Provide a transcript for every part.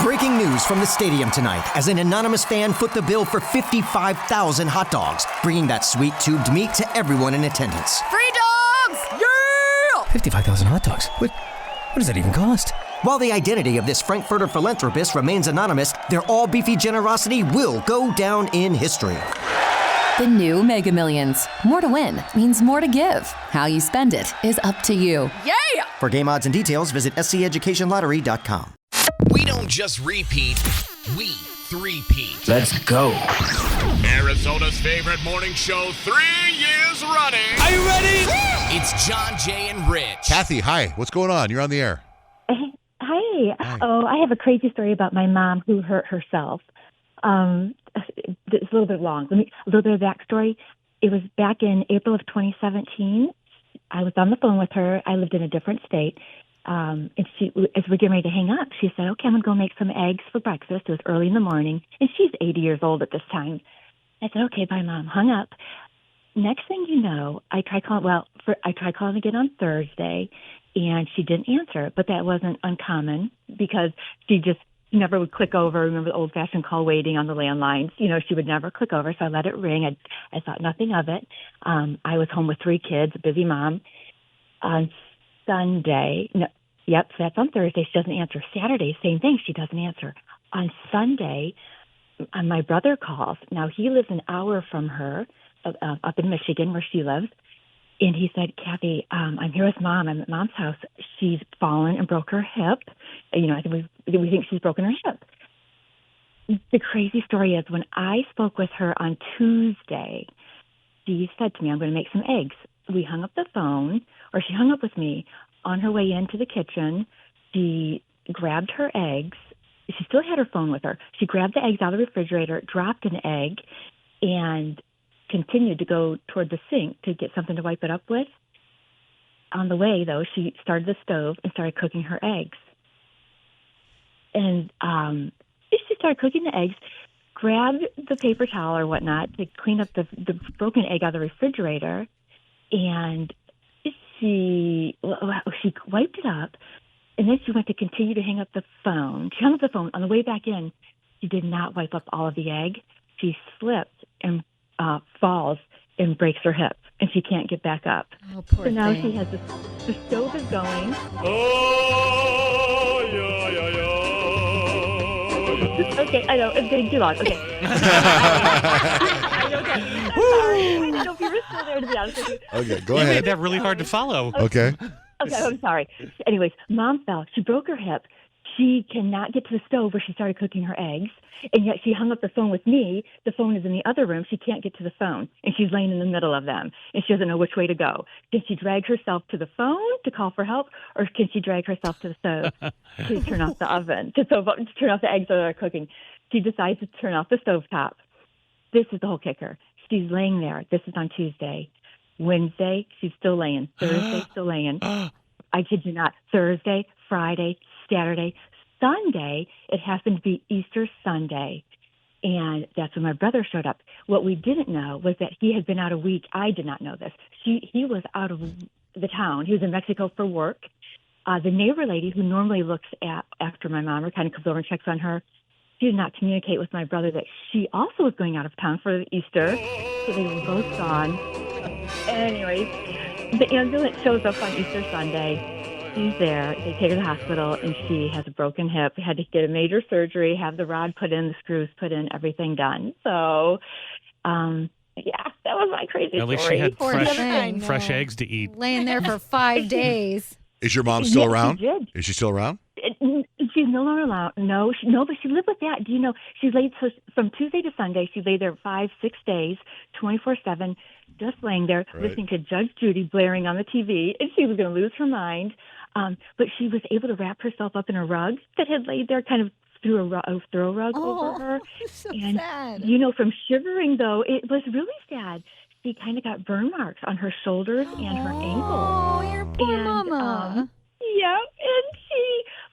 Breaking news from the stadium tonight as an anonymous fan foot the bill for 55,000 hot dogs, bringing that sweet tubed meat to everyone in attendance. Free dogs! Yeah! 55,000 hot dogs? What does that even cost? While the identity of this Frankfurter philanthropist remains anonymous, their all-beefy generosity will go down in history. The new Mega Millions. More to win means more to give. How you spend it is up to you. Yeah! For game odds and details, visit SCEducationLottery.com. We don't just repeat, we three-peat. Let's go. Arizona's favorite morning show, 3 years running. Are you ready? It's John, Jay, and Rich. Kathy, hi. What's going on? You're on the air. Hi. Oh, I have a crazy story about my mom who hurt herself. It's a little bit long. A little bit of backstory. It was back in April of 2017. I was on the phone with her. I lived in a different state. And she, as we're getting ready to hang up, she said, okay, I'm going to go make some eggs for breakfast. It was early in the morning. And she's 80 years old at this time. I said, okay, bye, Mom. Hung up. Next thing you know, I tried calling again on Thursday, and she didn't answer. But that wasn't uncommon because she just never would click over. Remember the old-fashioned call waiting on the landlines? You know, she would never click over, so I let it ring. I thought nothing of it. I was home with 3 kids, a busy mom. On Sunday, so that's on Thursday. She doesn't answer. Saturday, same thing. She doesn't answer. On Sunday, my brother calls. Now, he lives an hour from her up in Michigan where she lives. And he said, Kathy, I'm here with Mom. I'm at Mom's house. She's fallen and broke her hip. You know, I think we think she's broken her hip. The crazy story is when I spoke with her on Tuesday, she said to me, I'm going to make some eggs. We hung up the phone, or she hung up with me. On her way into the kitchen, she grabbed her eggs. She still had her phone with her. She grabbed the eggs out of the refrigerator, dropped an egg, and continued to go toward the sink to get something to wipe it up with. On the way, though, she started the stove and started cooking her eggs. And she started cooking the eggs, grabbed the paper towel or whatnot to clean up the broken egg out of the refrigerator, and she wiped it up, and then she went to continue to hang up the phone. She hung up the phone. On the way back in, she did not wipe up all of the egg. She slipped and falls and breaks her hip, and she can't get back up. Oh, poor so now thing. she has the stove is going. Oh, yeah, yeah, yeah. Okay, I know, it's getting too long. Okay. I'm sorry. I don't know if you were still there, to be honest with you. Okay, go You ahead. made that really hard to follow. Okay. Okay, I'm sorry. Anyways, Mom fell. She broke her hip. She cannot get to the stove where she started cooking her eggs, and yet she hung up the phone with me. The phone is in the other room. She can't get to the phone, and she's laying in the middle of them, and she doesn't know which way to go. Can she drag herself to the phone to call for help, or can she drag herself to the stove to turn off the oven, to turn off the eggs that are cooking? She decides to turn off the stovetop. This is the whole kicker. She's laying there. This is on Tuesday. Wednesday, she's still laying. Thursday, still laying. I kid you not. Thursday, Friday, Saturday, Sunday, it happened to be Easter Sunday. And that's when my brother showed up. What we didn't know was that he had been out a week. I did not know this. He was out of the town. He was in Mexico for work. The neighbor lady who normally looks after my mom or kind of comes over and checks on her, she did not communicate with my brother that she also was going out of town for Easter. So they were both gone. Anyways, the ambulance shows up on Easter Sunday. She's there. They take her to the hospital, and she has a broken hip. Had to get a major surgery, have the rod put in, the screws put in, everything done. So, yeah, that was my crazy story. At least she had Poor thing. fresh eggs to eat. Laying there for 5 days. Is your mom still Yes, around? she did. Is she still around? She's no longer allowed. No, but she lived with that. Do you know, she laid from Tuesday to Sunday, she lay there 5-6 days, 24/7, just laying there, listening to Judge Judy blaring on the TV, and she was going to lose her mind. But she was able to wrap herself up in a rug that had laid there kind of through a throw rug over her. So And, sad. you know, from shivering, though, it was really sad. She kind of got burn marks on her shoulders and her ankles. Oh, your poor And, mama. Yeah, and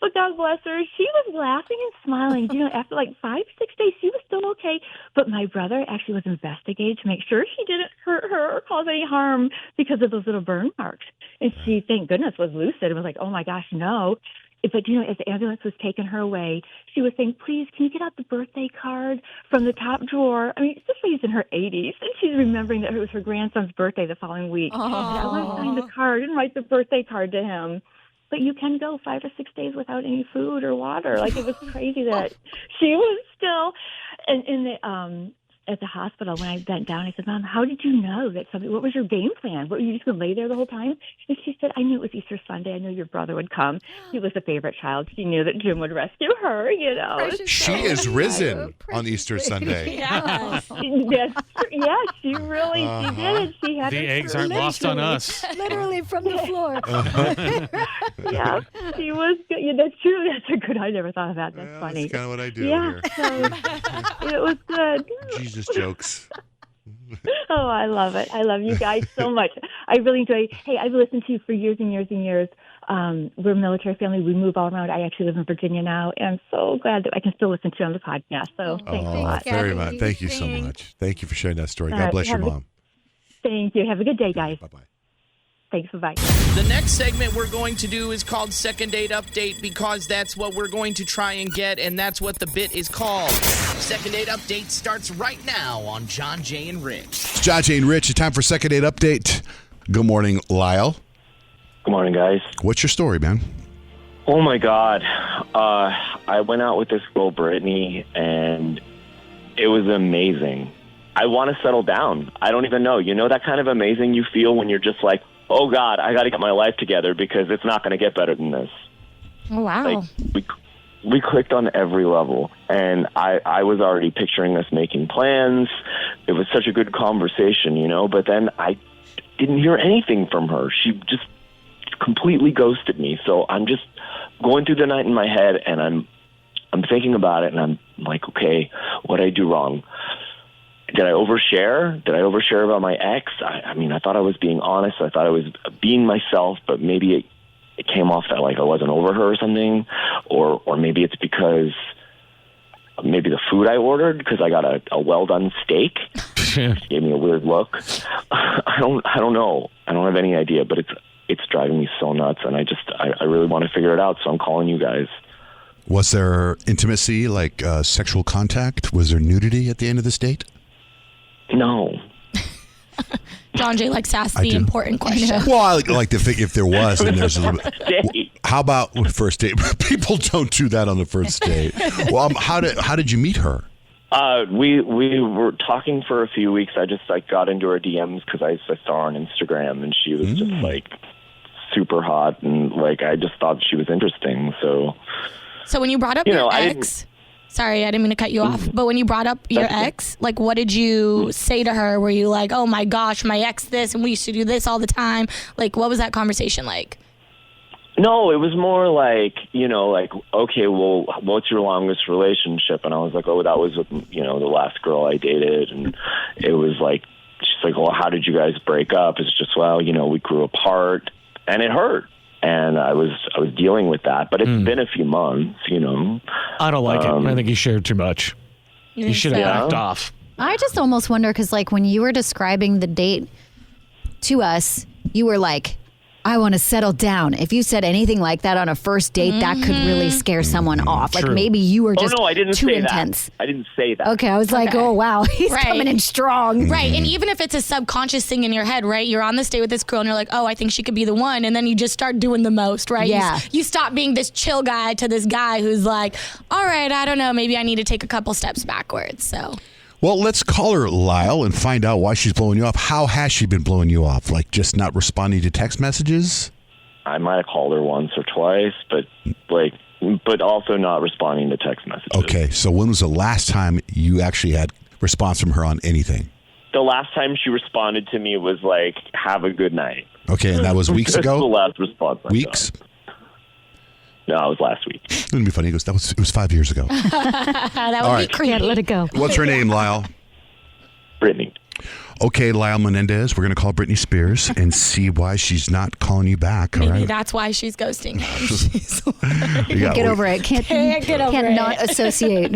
but God bless her, she was laughing and smiling. You know, after like 5-6 days, she was still okay. But my brother actually was investigated to make sure she didn't hurt her or cause any harm because of those little burn marks. And she, thank goodness, was lucid and was like, oh my gosh, no. But, as the ambulance was taking her away, she was saying, please, can you get out the birthday card from the top drawer? I mean, this lady's in her 80s, and she's remembering that it was her grandson's birthday the following week. And I want to sign the card and write the birthday card to him. But you can go 5 or 6 days without any food or water. Like, it was crazy that she was still at the hospital. When I bent down, I said, Mom, how did you know that what was your game plan? Were you just going to lay there the whole time? And she said, I knew it was Easter Sunday. I knew your brother would come. He was a favorite child. She knew that Jim would rescue her, She is risen on Easter Sunday. Yeah. She really she did. She had The eggs aren't lost on us. Literally from the floor. Yeah, she was good. Yeah, that's true. That's a good. I never thought of that. That's funny. That's kind of what I do Yeah, here. so it was good. Jesus jokes. Oh, I love it. I love you guys so much. I really enjoy. Hey, I've listened to you for years and years and years. We're a military family. We move all around. I actually live in Virginia now, and I'm so glad that I can still listen to you on the podcast. So thanks a lot. Very much. Thank you so much. Thank you for sharing that story. God bless your mom. Thank you. Have a good day, guys. Bye-bye. Thanks. Bye-bye. The next segment we're going to do is called Second Date Update because that's what we're going to try and get, and that's what the bit is called. Second Date Update starts right now on John, Jay, and Rich. It's John, Jay, and Rich. It's time for Second Date Update. Good morning, Lyle. Good morning, guys. What's your story, man? Oh, my God. I went out with this girl, Brittany, and it was amazing. I want to settle down. I don't even know. You know that kind of amazing you feel when you're just like, oh, God, I got to get my life together because it's not going to get better than this. Oh, wow. Like, we clicked on every level, and I was already picturing us making plans. It was such a good conversation, but then I didn't hear anything from her. She just completely ghosted me. So I'm just going through the night in my head, and I'm thinking about it, and I'm like, okay, what did I do wrong? Did I overshare? Did I overshare about my ex? I mean, I thought I was being honest. I thought I was being myself, but maybe it came off that like I wasn't over her or something, or maybe it's because maybe the food I ordered, because I got a well done steak. She gave me a weird look. I don't know. I don't have any idea, but it's driving me so nuts, and I really want to figure it out. So I'm calling you guys. Was there intimacy, like sexual contact? Was there nudity at the end of this date? No. John Jay likes to ask the important question. Well, I like to think if there was, then there's a little bit. How about first date? People don't do that on the first date. Well, how did you meet her? We were talking for a few weeks. I just got into her DMs because I saw her on Instagram, and she was just super hot, and I just thought she was interesting. So when you brought up your ex. Sorry, I didn't mean to cut you off. But when you brought up your ex, what did you say to her? Were you like, oh my gosh, my ex this, and we used to do this all the time? What was that conversation like? No, it was more okay, well, what's your longest relationship? And I was like, oh, that was with, the last girl I dated. And it was she's like, well, how did you guys break up? It's just, well, we grew apart, and it hurt. And I was dealing with that, but it's been a few months, I don't like it. I think you shared too much. You should have backed off. I just almost wonder, because when you were describing the date to us, you were like, I want to settle down. If you said anything like that on a first date, that could really scare someone off. True. Maybe you were just I didn't too say intense. That. I didn't say that. Okay, I was like, oh, wow, he's coming in strong. Right, and even if it's a subconscious thing in your head, right? You're on this date with this girl, and you're like, oh, I think she could be the one. And then you just start doing the most, right? Yeah. You stop being this chill guy to this guy who's like, all right, I don't know, maybe I need to take a couple steps backwards, so... Well, let's call her, Lyle, and find out why she's blowing you off. How has she been blowing you off? Just not responding to text messages? I might have called her once or twice, but also not responding to text messages. Okay, so when was the last time you actually had response from her on anything? The last time she responded to me was have a good night. Okay, and that was weeks ago? That's the last response I Weeks? got. No, it was last week. It's going to be funny. He goes, it was 5 years ago. That would be creepy. Let it go. What's her name, Lyle? Brittany. Okay, Lyle Menendez, we're going to call Britney Spears and see why she's not calling you back. Maybe all right? that's why she's ghosting him. Get over it. Can't not associate.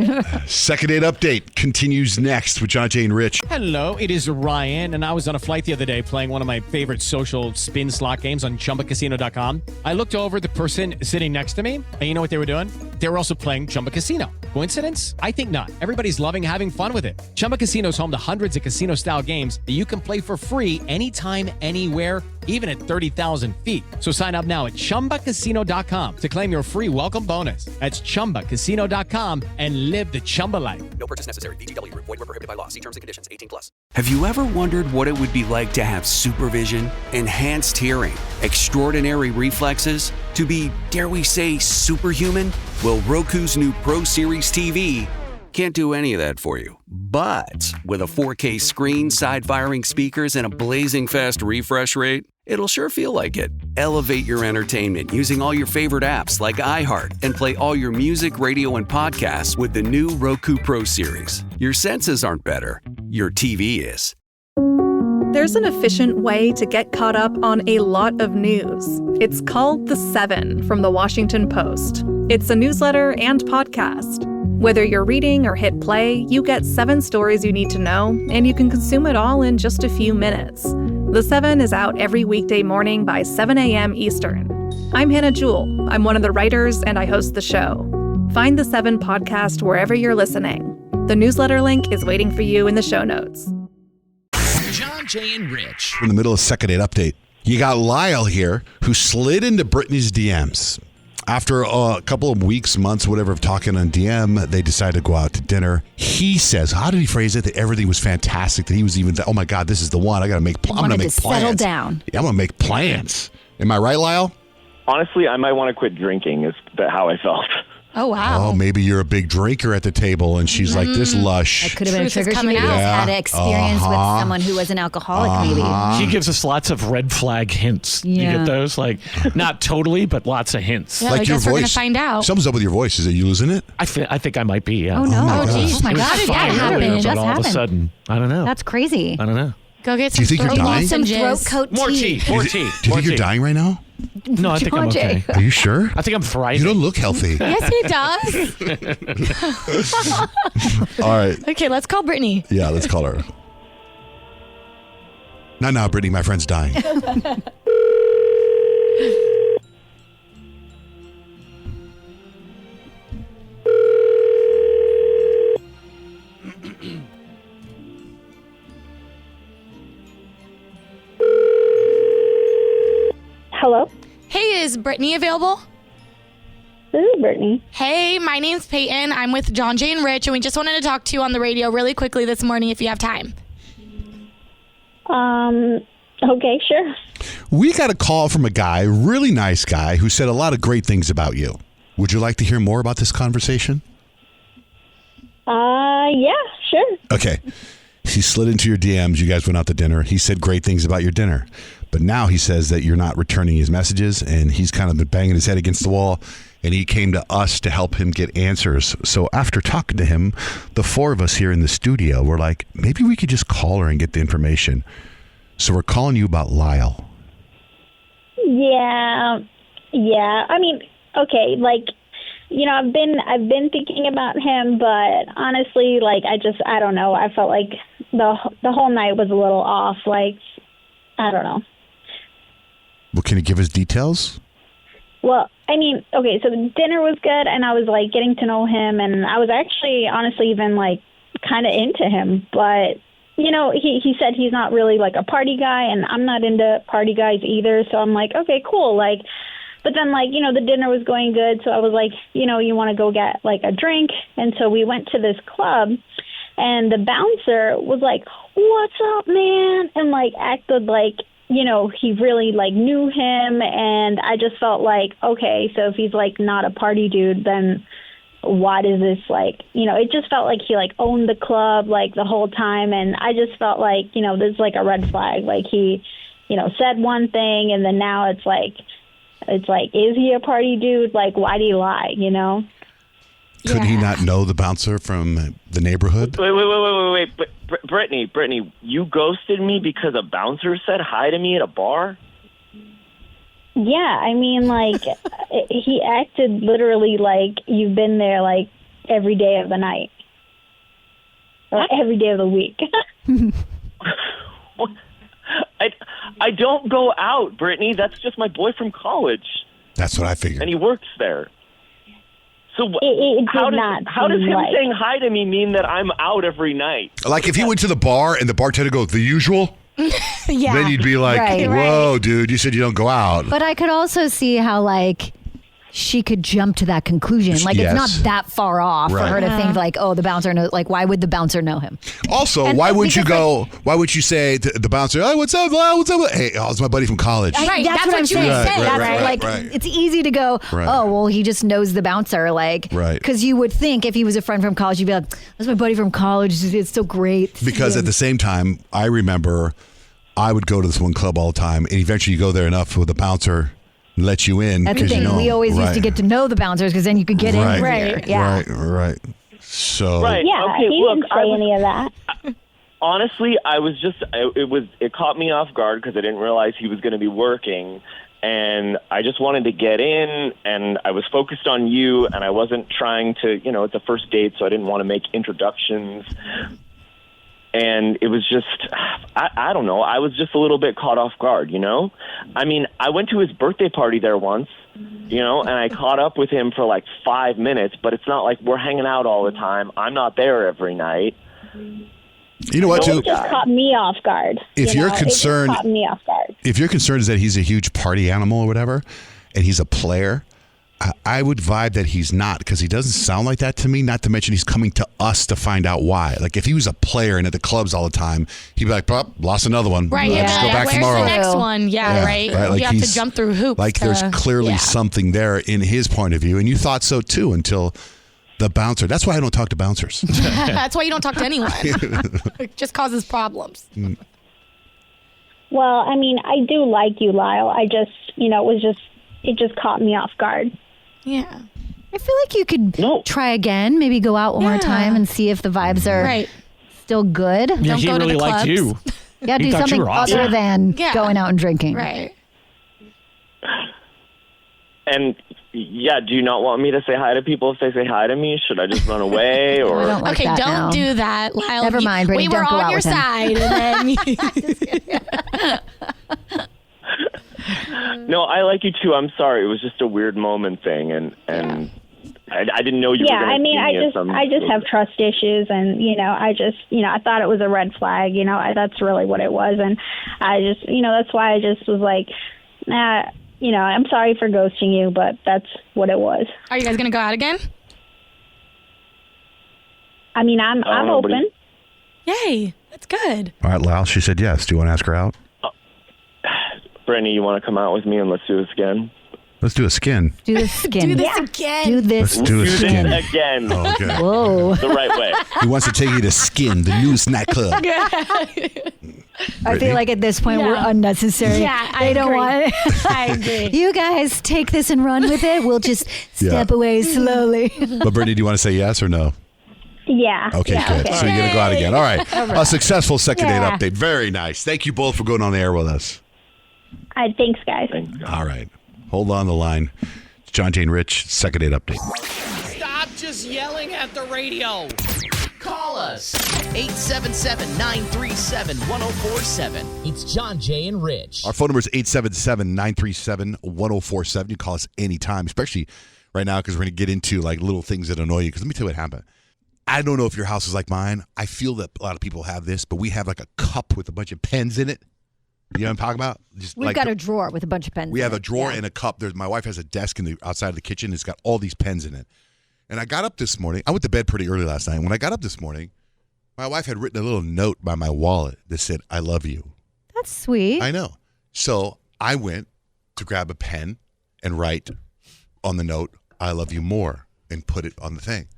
Second date update continues next with John, Jay, and Rich. Hello, it is Ryan, and I was on a flight the other day playing one of my favorite social spin slot games on ChumbaCasino.com. I looked over at the person sitting next to me, and you know what they were doing? They were also playing Chumba Casino. Coincidence? I think not. Everybody's loving having fun with it. Chumba Casino is home to hundreds of casino-style games that you can play for free anytime, anywhere, even at 30,000 feet. So sign up now at ChumbaCasino.com to claim your free welcome bonus. That's ChumbaCasino.com and live the Chumba life. No purchase necessary. VGW. Void where prohibited by law. See terms and conditions. 18+. Have you ever wondered what it would be like to have supervision, enhanced hearing, extraordinary reflexes, to be, dare we say, superhuman? Well, Roku's new Pro Series TV can't do any of that for you. But with a 4K screen, side-firing speakers, and a blazing fast refresh rate, it'll sure feel like it. Elevate your entertainment using all your favorite apps like iHeart and play all your music, radio, and podcasts with the new Roku Pro Series. Your senses aren't better. Your TV is. There's an efficient way to get caught up on a lot of news. It's called The 7 from The Washington Post. It's a newsletter and podcast. Whether you're reading or hit play, you get 7 stories you need to know, and you can consume it all in just a few minutes. The 7 is out every weekday morning by 7 a.m. Eastern. I'm Hannah Jewell. I'm one of the writers, and I host the show. Find The 7 podcast wherever you're listening. The newsletter link is waiting for you in the show notes. John, Jay, and Rich. We're in the middle of second date update. You got Lyle here who slid into Britney's DMs. After a couple of weeks, months, whatever, of talking on DM, they decided to go out to dinner. He says, how did he phrase it? That everything was fantastic. That he was even, oh my God, this is the one. I'm going to make plans. Settle down. Yeah, I'm going to make plans. Am I right, Lyle? Honestly, I might want to quit drinking is how I felt. Oh, wow. Oh, maybe you're a big drinker at the table, and she's like this lush. That could have been a trigger. She maybe had an experience with someone who was an alcoholic, maybe. He gives us lots of red flag hints. Yeah. You get those? Like, not totally, but lots of hints. Yeah, like I your guess we're voice. going to find out. Something's up with your voice. Is it you losing it? I think I might be, yeah. Oh, no. Oh, Oh, my God. How did that happen? But all of a sudden, I don't know. That's crazy. I don't know. Go get Do you some think you're throat dying? Some throat lozenges. coat More tea. More tea. Do you think you're dying right now? No, I think I'm okay. Are you sure? I think I'm thriving. You don't look healthy. Yes, he does. All right. Okay, let's call Brittany. Yeah, let's call her. No, Brittany, my friend's dying. Hello? Hey, is Brittany available? This is Brittany. Hey, my name's Peyton. I'm with John, Jay, and Rich, and we just wanted to talk to you on the radio really quickly this morning if you have time. Okay, sure. We got a call from a guy, really nice guy, who said a lot of great things about you. Would you like to hear more about this conversation? Yeah, sure. Okay. He slid into your DMs. You guys went out to dinner. He said great things about your dinner. But now he says that you're not returning his messages, and he's kind of been banging his head against the wall, and he came to us to help him get answers. So after talking to him, the 4 of us here in the studio were like, maybe we could just call her and get the information. So we're calling you about Lyle. Yeah. I mean, okay, like, you know, I've been thinking about him, but honestly, like, I don't know. I felt like the whole night was a little off. Like, I don't know. Well, can you give us details? Well, I mean, okay, so the dinner was good, and I was, like, getting to know him, and I was actually, honestly, even, like, kind of into him. But, you know, he said he's not really, like, a party guy, and I'm not into party guys either, so I'm like, okay, cool, like, but then, like, you know, the dinner was going good, so I was like, you know, you want to go get, like, a drink? And so we went to this club, and the bouncer was like, what's up, man? And, like, acted like, you know, he really, like, knew him, and I just felt like, okay, so if he's, like, not a party dude, then why does this, like, you know, it just felt like he, like, owned the club, like, the whole time, and I just felt like, you know, this is, like, a red flag. Like, he, you know, said one thing, and then now it's like, is he a party dude? Like, why do you lie, you know? Could he not know the bouncer from the neighborhood? Wait. Brittany, you ghosted me because a bouncer said hi to me at a bar? Yeah, I mean, like, he acted literally like you've been there, like, every day of the night. Or every day of the week. I don't go out, Brittany. That's just my boy from college. That's what I figured. And he works there. So how does him saying hi to me mean that I'm out every night? Like if he went to the bar and the bartender goes, the usual? Yeah. Then you'd be like, whoa, dude, you said you don't go out. But I could also see how, like, she could jump to that conclusion. Like, it's not that far off for her to think, like, oh, the bouncer knows. Like, why would the bouncer know him? Also, why would you go, why would you say to the bouncer, hey, what's up? What's up? Hey, it's my buddy from college. Right, that's what I'm saying. Like, it's easy to go, oh, well, he just knows the bouncer. Like, because you would think if he was a friend from college, you'd be like, that's my buddy from college. It's so great. Because at the same time, I remember I would go to this one club all the time, and eventually you go there enough with the bouncer let you in. That's the thing. We always used to get to know the bouncers because then you could get in. Right. Yeah. Right. So. Right. Yeah, okay, he didn't say any of that. Honestly, I was just, it caught me off guard because I didn't realize he was going to be working. And I just wanted to get in, and I was focused on you, and I wasn't trying to, it's a first date, so I didn't want to make introductions. And it was just, I don't know, I was just a little bit caught off guard, I mean, I went to his birthday party there once, and I caught up with him for like 5 minutes, but it's not like we're hanging out all the time. I'm not there every night. You know what, too? It just caught me off guard. If you're concerned, it just caught me off guard. If you're concerned is that he's a huge party animal or whatever, and he's a player, I would vibe that he's not, because he doesn't sound like that to me, not to mention he's coming to us to find out why. Like, if he was a player and at the clubs all the time, he'd be like, lost another one. Right, Let's go back tomorrow. Where's the next one? Yeah, right? Like you have to jump through hoops. Like, there's clearly something there in his point of view, and you thought so, too, until the bouncer. That's why I don't talk to bouncers. That's why you don't talk to anyone. It just causes problems. Well, I mean, I do like you, Lyle. I just, it just caught me off guard. Yeah. I feel like you could try again, maybe go out one more time and see if the vibes are still good. Yeah, he really liked you. Yeah, do something other than going out and drinking. Right. And do you not want me to say hi to people if they say hi to me? Should I just run away? Or I don't like that don't now. do that, Lyle. Never mind, Brittany, we were don't go on out your with him. side, and then No, I like you too. I'm sorry. It was just a weird moment thing, and I didn't know you were going to I mean, I just have trust issues, and I thought it was a red flag. That's really what it was, and I just, that's why I just was like, I'm sorry for ghosting you, but that's what it was. Are you guys going to go out again? I mean, I'm open. Yay, that's good. All right, Lyle, she said yes. Do you want to ask her out? Brittany, you want to come out with me and let's do this again? Let's do a skin. Do the skin. Do this again. Do this. Let's do a skin. Again. Oh, okay. Whoa. The right way. He wants to take you to Skin, the new snack club. I feel like at this point we're unnecessary. Yeah, they don't want it. I agree. You guys take this and run with it. We'll just step away slowly. But Brittany, do you want to say yes or no? Yeah. Okay, good. Okay. So you're going to go out again. All right. A successful second date update. Very nice. Thank you both for going on the air with us. Thanks, guys. All right. Hold on the line. It's John, Jane, Rich, second date update. Stop just yelling at the radio. Call us. 877-937-1047. It's John, Jay, and Rich. Our phone number is 877-937-1047. You call us anytime, especially right now because we're going to get into like little things that annoy you. Because let me tell you what happened. I don't know if your house is like mine. I feel that a lot of people have this, but we have like a cup with a bunch of pens in it. You know what I'm talking about? We've got a drawer with a bunch of pens. We have a drawer and a cup. My wife has a desk outside of the kitchen. It's got all these pens in it. And I got up this morning. I went to bed pretty early last night. When I got up this morning, my wife had written a little note by my wallet that said, I love you. That's sweet. I know. So I went to grab a pen and write on the note, I love you more, and put it on the thing.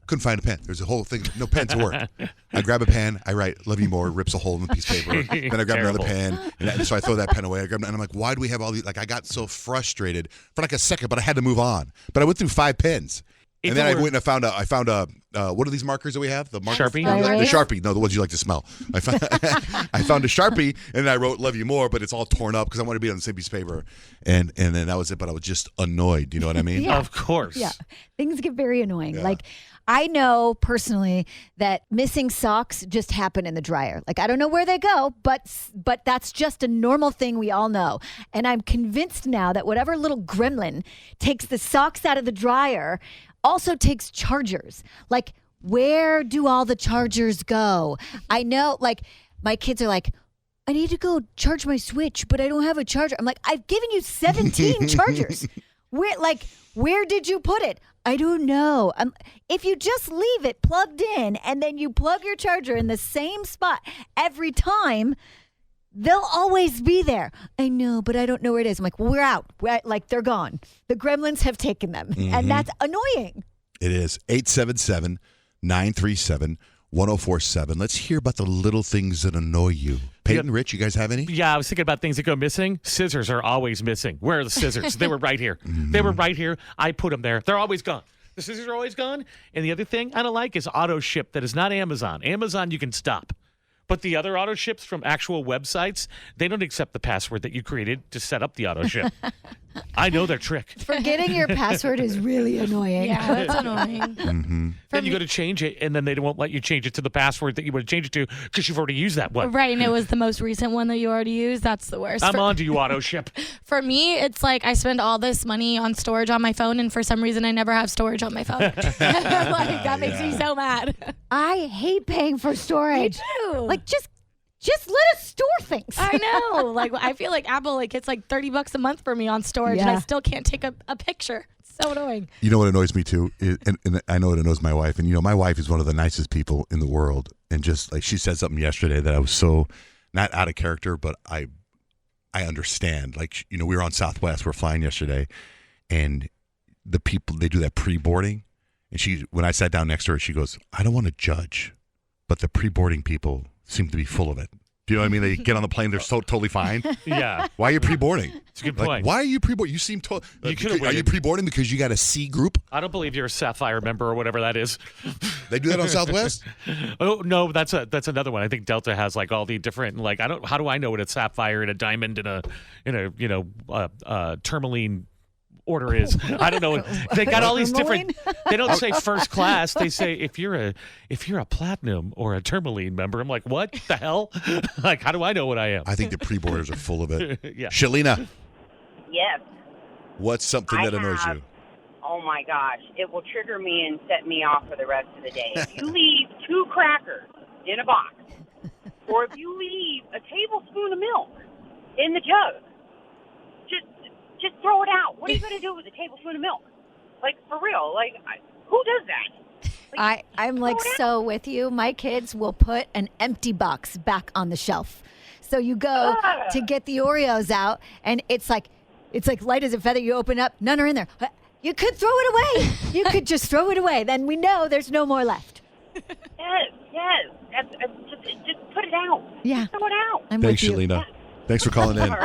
Couldn't find a pen. There's a whole thing. No pen to work. I grab a pen. I write, love you more, rips a hole in the piece of paper. Then I grab another pen. And so I throw that pen away. And I'm like, why do we have all these? Like, I got so frustrated for like a second, but I had to move on. But I went through 5 pens. And then I went and I found a what are these markers that we have? The markers? Sharpie? The Sharpie. No, the ones you like to smell. I found a Sharpie, and then I wrote "Love You More," but it's all torn up because I wanted to be on the same piece of paper. And then that was it. But I was just annoyed. You know what I mean? Yeah. Of course. Yeah. Things get very annoying. Yeah. Like, I know personally that missing socks just happen in the dryer. Like, I don't know where they go, but that's just a normal thing we all know. And I'm convinced now that whatever little gremlin takes the socks out of the dryer also takes chargers. Like, where do all the chargers go? I know, like, my kids are like, I need to go charge my Switch, but I don't have a charger. I'm like, I've given you 17 chargers. Where did you put it? I don't know. If you just leave it plugged in and then you plug your charger in the same spot every time, they'll always be there. I know, but I don't know where it is. I'm like, well, we're out. They're gone. The gremlins have taken them. Mm-hmm. And that's annoying. It is 877-937-1047. Let's hear about the little things that annoy you. Peyton, Rich, you guys have any? Yeah, I was thinking about things that go missing. Scissors are always missing. Where are the scissors? They were right here. They were right here. I put them there. They're always gone. The scissors are always gone. And the other thing I don't like is auto ship that is not Amazon. Amazon, you can stop. But the other auto ships from actual websites, they don't accept the password that you created to set up the auto ship. I know their trick. Forgetting your password is really annoying. Yeah, that's annoying. Mm-hmm. Then you go to change it, and then they won't let you change it to the password that you want to change it to because you've already used that one. Right, and it was the most recent one that you already used. That's the worst. I'm on to you, auto ship. For me, it's like I spend all this money on storage on my phone, and for some reason, I never have storage on my phone. That makes me so mad. I hate paying for storage. Me too. Like, just let us store things. I know. Like, I feel like Apple it's like $30 a month for me on storage, and I still can't take a picture. It's so annoying. You know what annoys me too, and I know it annoys my wife. And my wife is one of the nicest people in the world. And just like she said something yesterday that I was so not out of character, but I understand. Like we were on Southwest, we're flying yesterday, and the people they do that pre-boarding, and when I sat down next to her, she goes, "I don't want to judge, but the pre-boarding people seem to be full of it." Do you know what I mean? They get on the plane, they're totally fine. Yeah. Why are you pre-boarding? It's a good point. Why are you pre-boarding? You seem are you pre-boarding because you got a C group? I don't believe you're a Sapphire member or whatever that is. They do that on Southwest? Oh no, that's another one. I think Delta has like all the different how do I know what a Sapphire and a Diamond and a Tourmaline order is? I don't know. They got all these different. They don't say first class. They say if you're a platinum or a tourmaline member. I'm like, what the hell? Like, how do I know what I am? I think the pre-boarders are full of it. Yeah. Shalina. Yes. What's something that annoys you? Oh my gosh, it will trigger me and set me off for the rest of the day. If you leave 2 crackers in a box, or if you leave a tablespoon of milk in the jug, just throw it out. What are you going to do with a tablespoon of milk? Like, for real. Like, who does that? Like, I'm like so with you. My kids will put an empty box back on the shelf. So you go to get the Oreos out, and it's like light as a feather. You open up, none are in there. You could throw it away. You could just throw it away. Then we know there's no more left. Yes. Just put it out. Yeah. Just throw it out. Thanks, Shalina. Yeah. Thanks for calling in.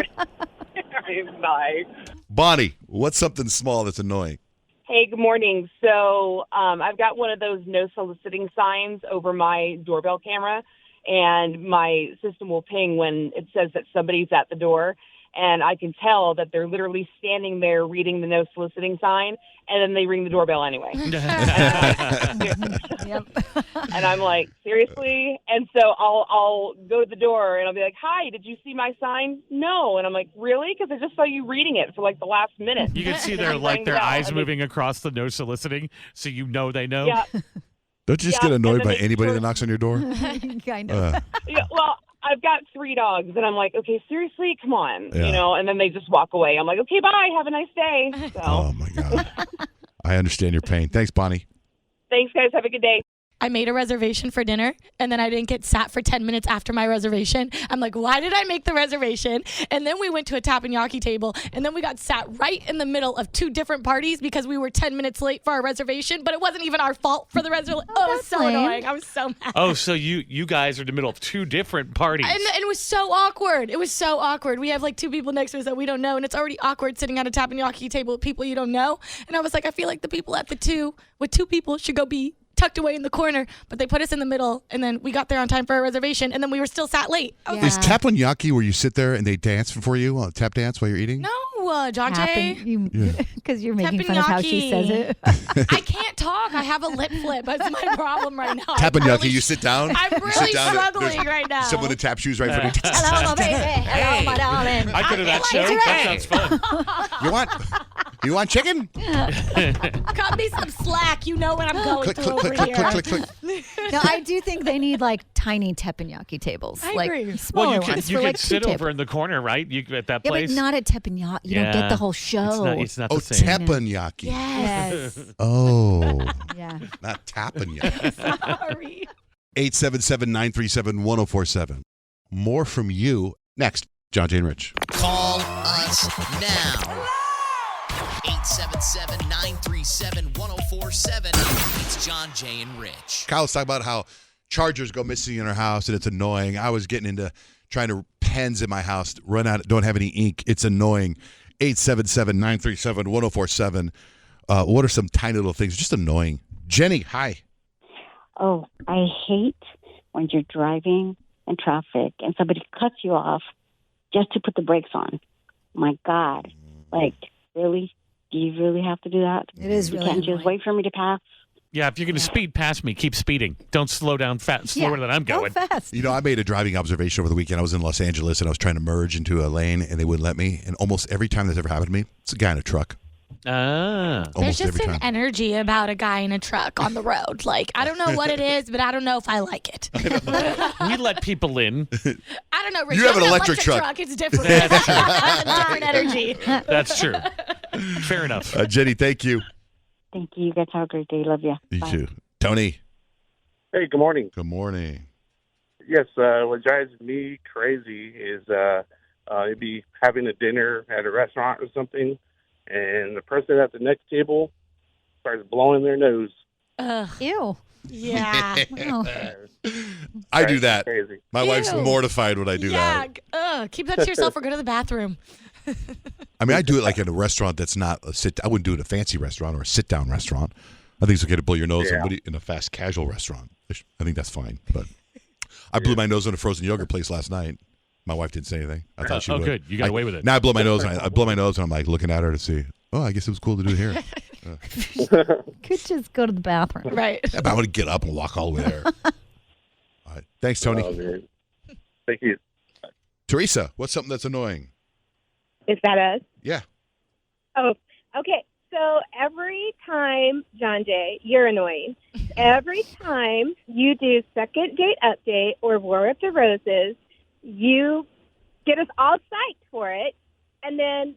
Bye. Bonnie, what's something small that's annoying? Hey, good morning. So I've got one of those no soliciting signs over my doorbell camera, and my system will ping when it says that somebody's at the door, and I can tell that they're literally standing there reading the no soliciting sign, and then they ring the doorbell anyway. And I'm like, seriously? And so I'll go to the door, and I'll be like, hi, did you see my sign? No. And I'm like, really? Because I just saw you reading it for like the last minute. You can see their eyes moving across the no soliciting, so you know they know. Yeah. Don't you just get annoyed by anybody that knocks on your door? Kind of. Yeah, well, I've got 3 dogs, and I'm like, okay, seriously, come on, and then they just walk away. I'm like, okay, bye, have a nice day. So. Oh, my God. I understand your pain. Thanks, Bonnie. Thanks, guys. Have a good day. I made a reservation for dinner and then I didn't get sat for 10 minutes after my reservation. I'm like, why did I make the reservation? And then we went to a teppanyaki table and then we got sat right in the middle of 2 different parties because we were 10 minutes late for our reservation, but it wasn't even our fault for the reservation. Oh, it was so annoying. I was so mad. Oh, so you guys are in the middle of 2 different parties. And it was so awkward. It was so awkward. We have like 2 people next to us that we don't know, and it's already awkward sitting at a teppanyaki table with people you don't know. And I was like, I feel like the people at the 2 with 2 people should go be tucked away in the corner, but they put us in the middle, and then we got there on time for our reservation, and then we were still sat late. Is teppanyaki where you sit there and they dance for you, tap dance while you're eating? No, John Jay. Because you're making fun of how she says it. I can't talk. I have a lip flip. That's my problem right now. Teppanyaki, you sit down. I'm really struggling right now. Someone that taps shoes right in front of you. Hello, my baby. Hello, my darling. I go to that show. That sounds fun. You want chicken? Cut me some slack. You know what I'm going through over here. Click. No, I do think they need like tiny teppanyaki tables. I like agree. smaller Well, ones you for can like sit 2 over tables. in the corner, right? You at that Yeah, place. but not at teppanyaki. You don't get the whole show. It's not the same. Teppanyaki. Yes. Oh. Yeah. Not tappanyaki. Sorry. 877-937-1047. More from you next. John, Jay, and Rich. Call us now. 877-937-1047. It's John, Jay, and Rich. Kyle's talking about how chargers go missing in our house and it's annoying. I was getting into trying to pens in my house, run out, don't have any ink. It's annoying. 877-937-1047. What are some tiny little things? Just annoying. Jenny, hi. Oh, I hate when you're driving in traffic and somebody cuts you off just to put the brakes on. My God. Like, really? Do you really have to do that? It is really You can't just wait for me to pass? Yeah, if you're going to speed past me, keep speeding. Don't slow down slower than I'm going. Go fast. You know, I made a driving observation over the weekend. I was in Los Angeles and I was trying to merge into a lane and they wouldn't let me. And almost every time that's ever happened to me, it's a guy in a truck. There's Almost just every an time. energy about a guy in a truck on the road. Like, I don't know what it is, but I don't know if I like it. We let people in. I don't know. Rick, You have an have electric truck. It's different. That's true. Different energy. That's true. Fair enough. Jenny, thank you. Thank you. You guys have a great day. Love you. You Bye. too. Tony. Hey, good morning. Good morning. Yes, what drives me crazy is maybe having a dinner at a restaurant or something, and the person at the next table starts blowing their nose. Ew. Yeah. I do that. Crazy. My wife's Ew. mortified when I do that. Keep that to yourself or go to the bathroom. I mean, I do it like in a restaurant that's not a I wouldn't do it at a fancy restaurant or a sit-down restaurant. I think it's okay to blow your nose Yeah. in a fast casual restaurant. I think that's fine. But I blew my nose in a frozen yogurt place last night. My wife didn't say anything. I thought she would. Good. You got away with it. Now I blow my nose, and I blow my nose, and I'm like looking at her to see. Oh, I guess it was cool to do it here. Could just go to the bathroom. Right. Yeah, but I want to get up and walk all the way there. All right. Thanks, Tony. Thank you. Teresa, what's something that's annoying? Is that us? Yeah. Oh, okay. So every time, John Jay, you're annoying. Every time you do second date update or War of the Roses, you get us all psyched for it, and then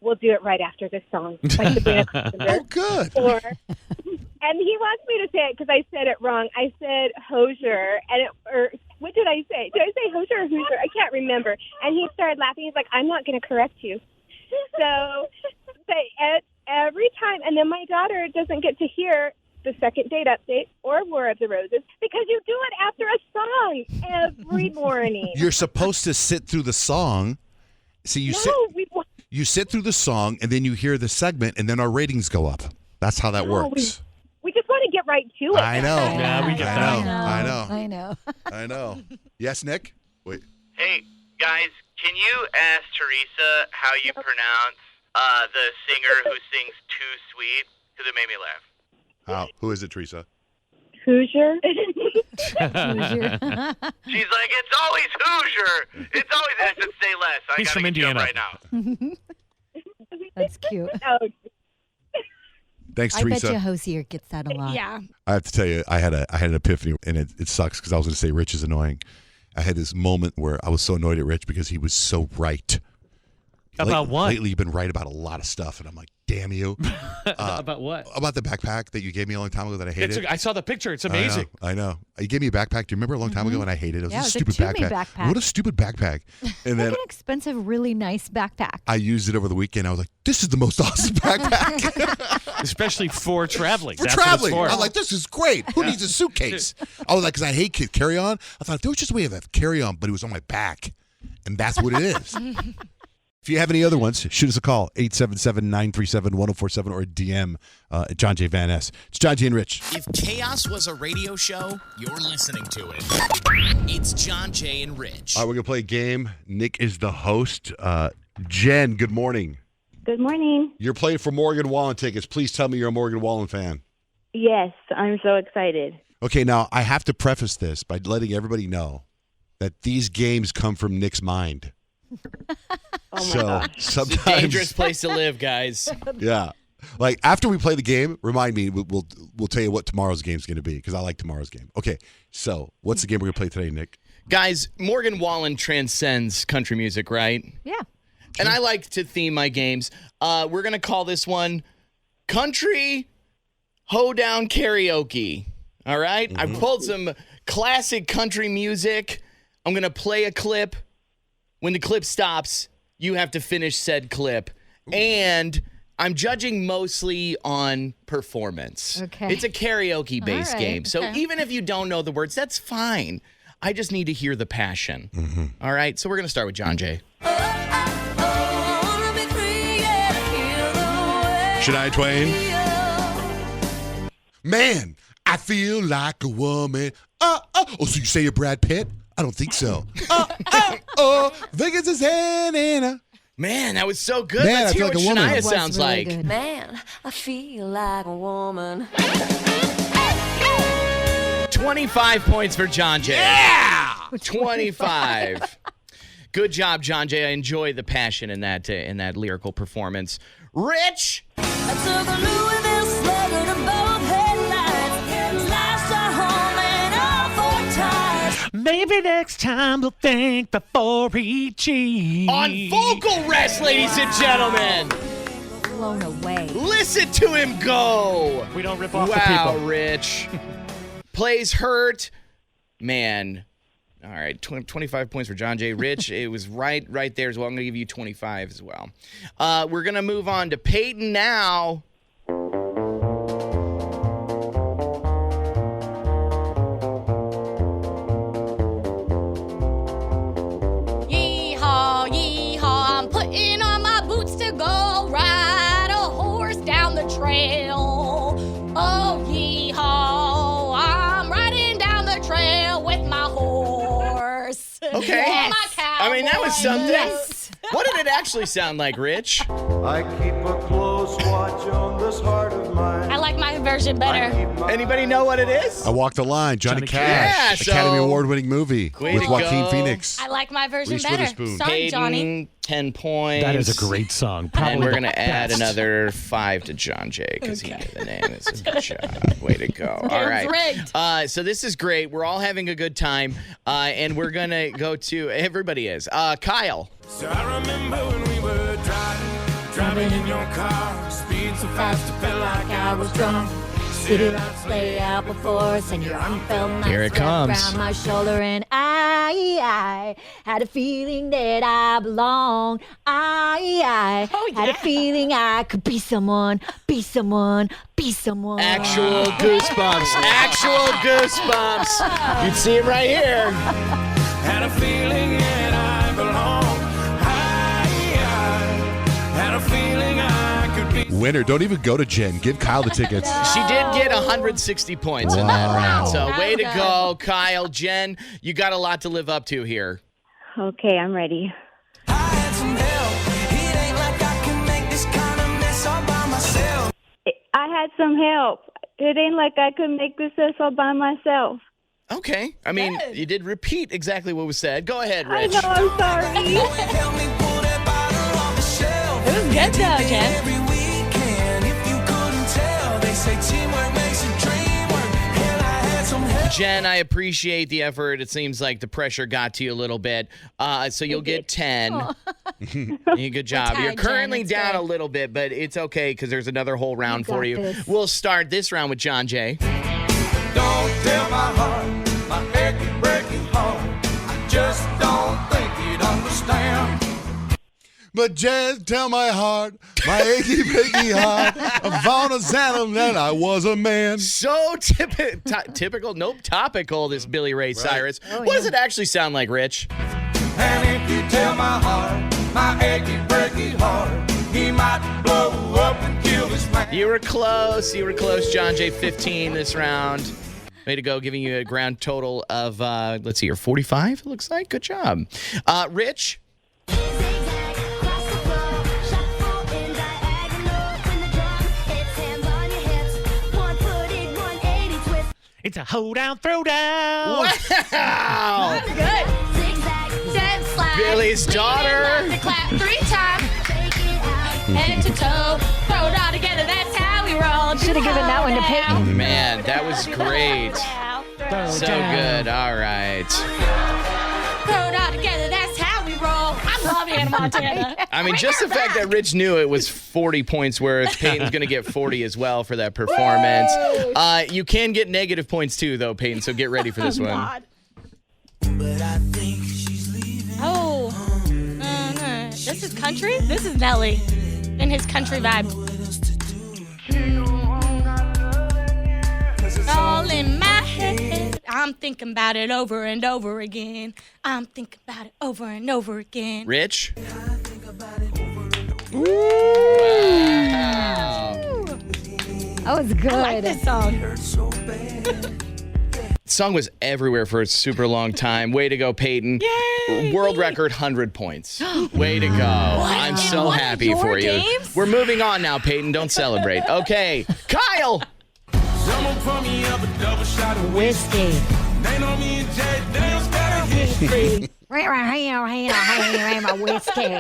we'll do it right after this song, like Sabrina Carpenter. Oh, good. And he wants me to say it because I said it wrong. I said Hozier, or what did I say? Did I say Hozier or Hoosier? I can't remember. And he started laughing. He's like, I'm not going to correct you. So, but every time, and then my daughter doesn't get to hear the second date update or War of the Roses because you do it after a song every morning. You're supposed to sit through the song. See, you sit through the song, and then you hear the segment, and then our ratings go up. That's how that works. We just want to get right to it. I know. Yeah, we get that. I know. Yes, Nick? Wait. Hey, guys, can you ask Teresa how you pronounce the singer who sings Too Sweet? Because it made me laugh. How? Who is it, Teresa? Hoosier? She's like, it's always Hoosier. It's always, I said, say less. I He's gotta from get you up Indiana. right now. That's cute. Thanks, I Teresa. bet you Hosier gets that a lot. Yeah. I have to tell you, I had an epiphany, and it sucks because I was going to say Rich is annoying. I had this moment where I was so annoyed at Rich because he was so right. About what? Lately, you've been right about a lot of stuff, and I'm like, damn you. About what? About the backpack that you gave me a long time ago that I hated. I saw the picture. It's amazing. I know. You gave me a backpack. Do you remember a long time ago when I hated it? It was a stupid backpack. What a stupid backpack. And then an expensive, really nice backpack. I used it over the weekend. I was like, this is the most awesome backpack. Especially for traveling. For That's traveling. What it's for. I'm like, this is great. Who needs a suitcase? I was like, because I hate carry-on. I thought there was just a way of that carry-on, but it was on my back. And that's what it is. If you have any other ones, shoot us a call, 877-937-1047, or a DM at John J. Van Ness. It's John J. and Rich. If chaos was a radio show, you're listening to it. It's John J. and Rich. All right, we're going to play a game. Nick is the host. Jen, good morning. Good morning. You're playing for Morgan Wallen tickets. Please tell me you're a Morgan Wallen fan. Yes, I'm so excited. Okay, now I have to preface this by letting everybody know that these games come from Nick's mind. Oh my gosh. Sometimes It's a dangerous place to live, guys. Yeah. Like after we play the game, remind me, we'll tell you what tomorrow's game's going to be because I like tomorrow's game. Okay, so what's the game we're going to play today, Nick? Guys, Morgan Wallen transcends country music, right? Yeah. And I like to theme my games. We're going to call this one Country Hoedown Karaoke. All right? I pulled some classic country music. I'm going to play a clip. When the clip stops, you have to finish said clip. And I'm judging mostly on performance. Okay. It's a karaoke-based All right, game. So okay. even if you don't know the words, that's fine. I just need to hear the passion. All right? So we're going to start with John Jay. Shania Twain. Man, I feel like a woman. Oh, so you say you're Brad Pitt? I don't think so. Vegas is hand in a. Man, that was so good. Man, Let's I hear feel what like a woman. Shania It was sounds really like. good. Man, I feel like a woman. 25 points for John Jay. Yeah! 25. Good job, John Jay. I enjoy the passion in that lyrical performance. Rich! I took a Louisville slugger to both headlights. Slashed her home and all 4 times. Maybe next time we'll think before we cheat. On vocal rest, ladies and gentlemen. Blown away. Listen to him go. We don't rip off the Wow, people. Rich. Plays hurt. Man. All right, 25 points for John Jay. Rich, it was right there as well. I'm going to give you 25 as well. We're going to move on to Peyton now. Yeehaw, yeehaw, I'm putting on my boots to go ride a horse down the trail. Oh, yeehaw, I'm riding down the trail with my horse. Okay. And my cowboy. I mean, that was something. Yes. What did it actually sound like, Rich? I keep a close watch on this heart of mine. I like my version better. Anybody know what it is? I Walk the Line, Johnny Cash. Yeah, so- Academy Award-winning movie Way with to Joaquin go. Phoenix. I like my version Reese better. Witherspoon. Sorry, Peyton, Johnny. 10 points. That is a great song. And Probably we're the going to add best. another 5 to John Jay because he knew the name. It's a good job. Way to go. All Game's right. rigged. So this is great. We're all having a good time. And we're going to go to, everybody is. Kyle. So I remember when we were driving in your car, speed so fast it felt like I was drunk. City lights lay out before us, and your arm felt nice Here it comes. wrapped around my shoulder, and I had a feeling that I belonged. I had a feeling I could be someone, be someone, be someone. Actual goosebumps. Actual goosebumps. You'd see him right here. Had a feeling that I belong. I had a feeling I could be. Winner. Don't even go to Jen. Give Kyle the tickets. She did get 160 points in that round. So way to go, Kyle. Jen, you got a lot to live up to here. Okay, I'm ready. I had some help. It ain't like I can make this kind of mess all by myself. I had some help. It ain't like I could make this all by myself. Okay. I mean, you did repeat exactly what was said. Go ahead, I Rich. know, I'm sorry. Help me pull that bottle off the shelf. It was good though, Jen. Every weekend, if you couldn't tell, they say teamwork makes the dream work. And I had some help. Jen, I appreciate the effort. It seems like the pressure got to you a little bit. So you'll get 10. Good job. tied, You're currently Jen. It's down good. a little bit, but it's okay because there's another whole round got for you. this. We'll start this round with John Jay. Don't tell my heart, my achy, breaky heart. I just don't think you'd understand. But just tell my heart, my achy, breaky heart, I found a Santa that I was a man. So typical, nope, topical, this Billy Ray Cyrus. Oh, What does it actually sound like, Rich? And if you tell my heart, my achy, breaky heart, he might blow up and kill this man. You were close, John Jay. 15 this round. Way to go, giving you a grand total of, let's see here, 45, it looks like. Good job. Rich? It's a hoedown, throwdown. Wow! Good. Dead slide. Billy's daughter. To clap 3 times. Head to toe. Throw it all together. That's how we roll. Should have given that one to Peyton. Man, that was great. So good. All right. Throw it all together. That's how we roll. I love Hannah Montana. I mean, just the fact that Rich knew it was 40 points worth. Peyton's going to get 40 as well for that performance. You can get negative points too, though, Peyton, so get ready for this one. God. Oh. This is country? This is Nelly and his country vibe. All in my head. I'm thinking about it over and over again. I'm thinking about it over and over again. Rich? Wow. That was good. I like this song. The song was everywhere for a super long time. Way to go, Peyton. Yay! World record 100 points. Way to go. I'm so one of happy your for you. games? We're moving on now, Peyton. Don't celebrate. Okay, Kyle. Someone pour me up a double shot of Whiskey. They know me and Jay Dale's got a history. My whiskey.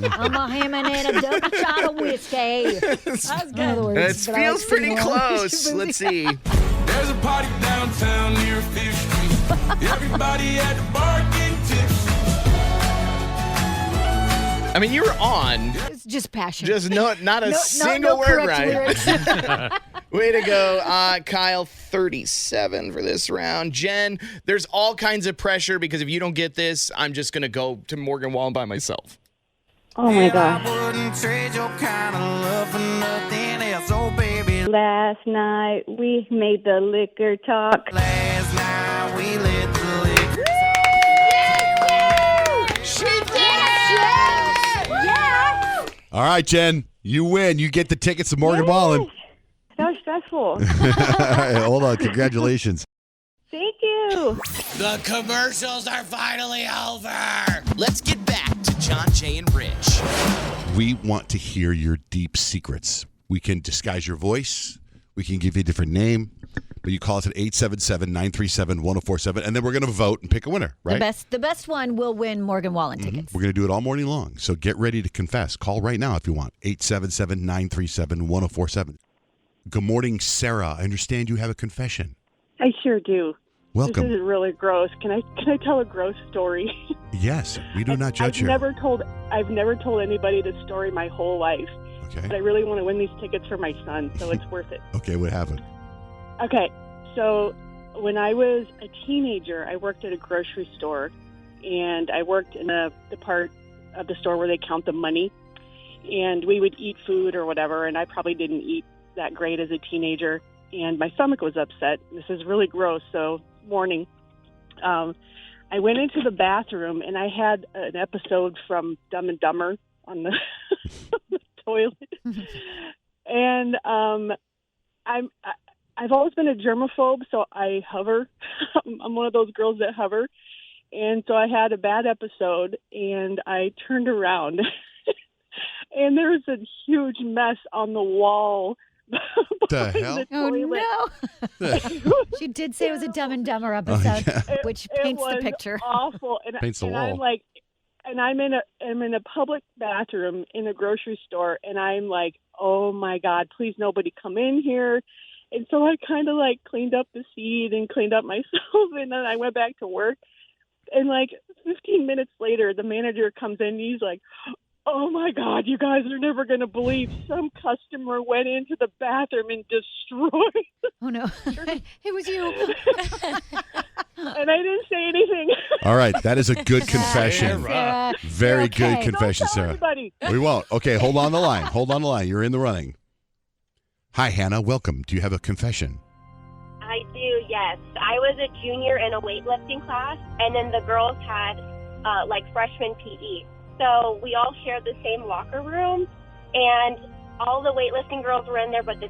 I'm a ham and a double shot of whiskey. That's good. It feels pretty close. Let's see. There's a party downtown near Fifth Street. Everybody at the bar getting tipsy. I mean, you were on. It's just passion. Just not a single no word correct right. lyrics. Way to go, Kyle. 37 for this round. Jen, there's all kinds of pressure because if you don't get this, I'm just going to go to Morgan Wallen by myself. Oh my gosh. I wouldn't trade your kind of love for nothing else, oh baby. Last night we made the liquor talk. Last night we lit the liquor. She did Yeah. All right, Jen, you win. You get the tickets to Morgan Wallen. That was stressful. All right, hold on. Congratulations. Thank you. The commercials are finally over. Let's get back to John, Jay, and Rich. We want to hear your deep secrets. We can disguise your voice. We can give you a different name. But you call us at 877-937-1047, and then we're going to vote and pick a winner, right? The best one will win Morgan Wallen tickets. We're going to do it all morning long. So get ready to confess. Call right now if you want. 877-937-1047. Good morning, Sarah. I understand you have a confession. I sure do. Welcome. This is really gross. Can I tell a gross story? Yes, we do not judge here. I've never told anybody this story my whole life. Okay. But I really want to win these tickets for my son, so it's worth it. Okay, what happened? Okay, so when I was a teenager, I worked at a grocery store, and I worked in the part of the store where they count the money, and we would eat food or whatever, and I probably didn't eat that great as a teenager, and my stomach was upset. This is really gross, so warning. I went into the bathroom, and I had an episode from Dumb and Dumber on the, the toilet, and I've always been a germaphobe, so I hover. I'm one of those girls that hover. And so I had a bad episode, and I turned around, and there was a huge mess on the wall. The hell? Oh, no. She did say it was a Dumb and Dumber episode, which paints the picture. It was awful. And, Paints the and wall. I'm like, and I'm in a public bathroom in a grocery store, and I'm like, oh, my God, please nobody come in here. And so I kind of like cleaned up the seat and cleaned up myself, and then I went back to work. And like 15 minutes later, the manager comes in and he's like, "Oh my God, you guys are never going to believe some customer went into the bathroom and destroyed." Oh no, it was you. And I didn't say anything. All right, that is a good confession. Sarah, Very you're good okay. confession, Don't tell Sarah. anybody. We won't. Okay, hold on the line. Hold on the line. You're in the running. Hi, Hannah. Welcome. Do you have a confession? I do, yes. I was a junior in a weightlifting class, and then the girls had like freshman PE. So we all shared the same locker room, and all the weightlifting girls were in there, but the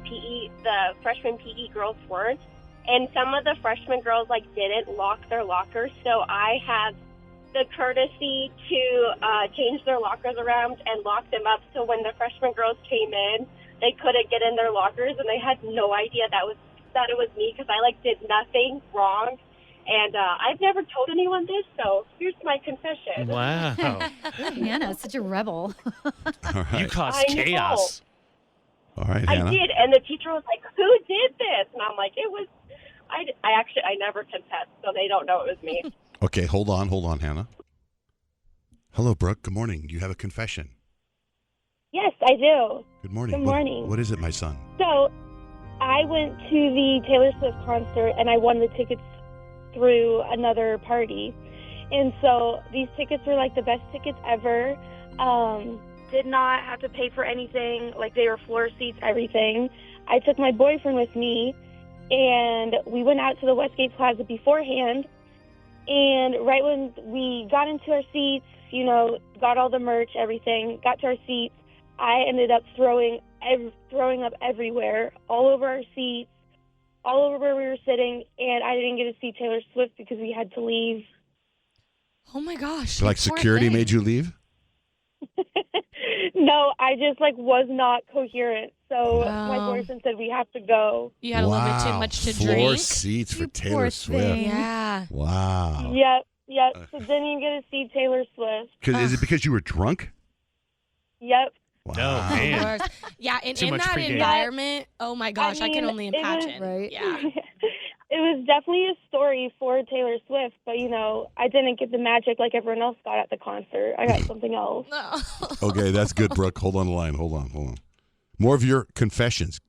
freshman PE girls weren't. And some of the freshman girls didn't lock their lockers, so I had the courtesy to change their lockers around and lock them up. So when the freshman girls came in, they couldn't get in their lockers, and they had no idea that it was me because I did nothing wrong. And I've never told anyone this, so here's my confession. Wow. Hannah, such a rebel. All right. You caused chaos. All right, I Hannah. did, and the teacher was like, "Who did this?" And I'm like, "It was." I never confessed, so they don't know it was me. Okay, hold on, Hannah. Hello, Brooke. Good morning. Do you have a confession? Yes, I do. Good morning. Good morning. What is it, my son? So, I went to the Taylor Swift concert, and I won the tickets through another party. And so, these tickets were the best tickets ever. Did not have to pay for anything. They were floor seats, everything. I took my boyfriend with me, and we went out to the Westgate Plaza beforehand. And right when we got into our seats, got all the merch, everything, got to our seats, I ended up throwing up everywhere, all over our seats, all over where we were sitting, and I didn't get to see Taylor Swift because we had to leave. Oh my gosh. So, security made you leave? No, I just was not coherent. So Wow. my boyfriend said we have to go. You had a little bit too much to Floor drink. seats for You Taylor poor Swift. thing. Yeah. Wow. Yep. So didn't even get to see Taylor Swift. Is it because you were drunk? Yep. Wow. Oh, man. Yeah, and Too in much that pregame. environment, oh my gosh, I can only it was- imagine. Right. Yeah. It was definitely a story for Taylor Swift, but I didn't get the magic like everyone else got at the concert. I got something else. Okay, that's good, Brooke. Hold on the line. Hold on. More of your confessions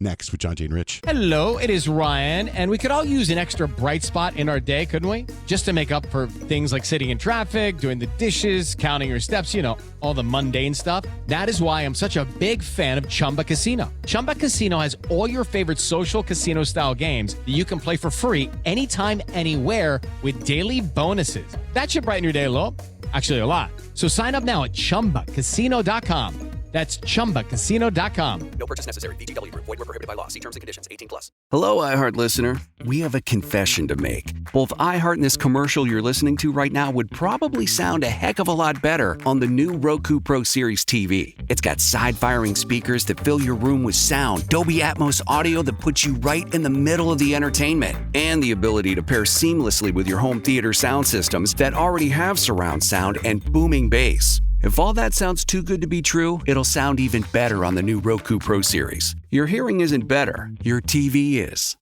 next with John, Jay, and Rich. Hello, it is Ryan, and we could all use an extra bright spot in our day, couldn't we? Just to make up for things like sitting in traffic, doing the dishes, counting your steps, all the mundane stuff. That is why I'm such a big fan of Chumba Casino. Chumba Casino has all your favorite social casino-style games that you can play for free anytime, anywhere with daily bonuses. That should brighten your day a little. Actually, a lot. So sign up now at ChumbaCasino.com. That's ChumbaCasino.com. No purchase necessary. VGW Group. Void where prohibited by law. See terms and conditions. 18+. Hello, iHeart listener. We have a confession to make. Both iHeart and this commercial you're listening to right now would probably sound a heck of a lot better on the new Roku Pro Series TV. It's got side-firing speakers that fill your room with sound, Dolby Atmos audio that puts you right in the middle of the entertainment, and the ability to pair seamlessly with your home theater sound systems that already have surround sound and booming bass. If all that sounds too good to be true, it'll sound even better on the new Roku Pro Series. Your hearing isn't better, your TV is.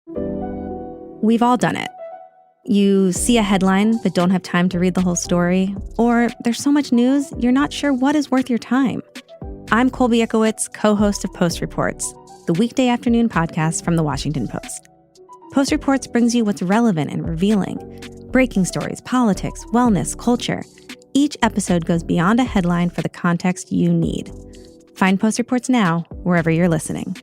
We've all done it. You see a headline but don't have time to read the whole story, or there's so much news you're not sure what is worth your time. I'm Colby Ekowitz, co-host of Post Reports, the weekday afternoon podcast from The Washington Post. Post Reports brings you what's relevant and revealing. Breaking stories, politics, wellness, culture. Each episode goes beyond a headline for the context you need. Find Post Reports now, wherever you're listening.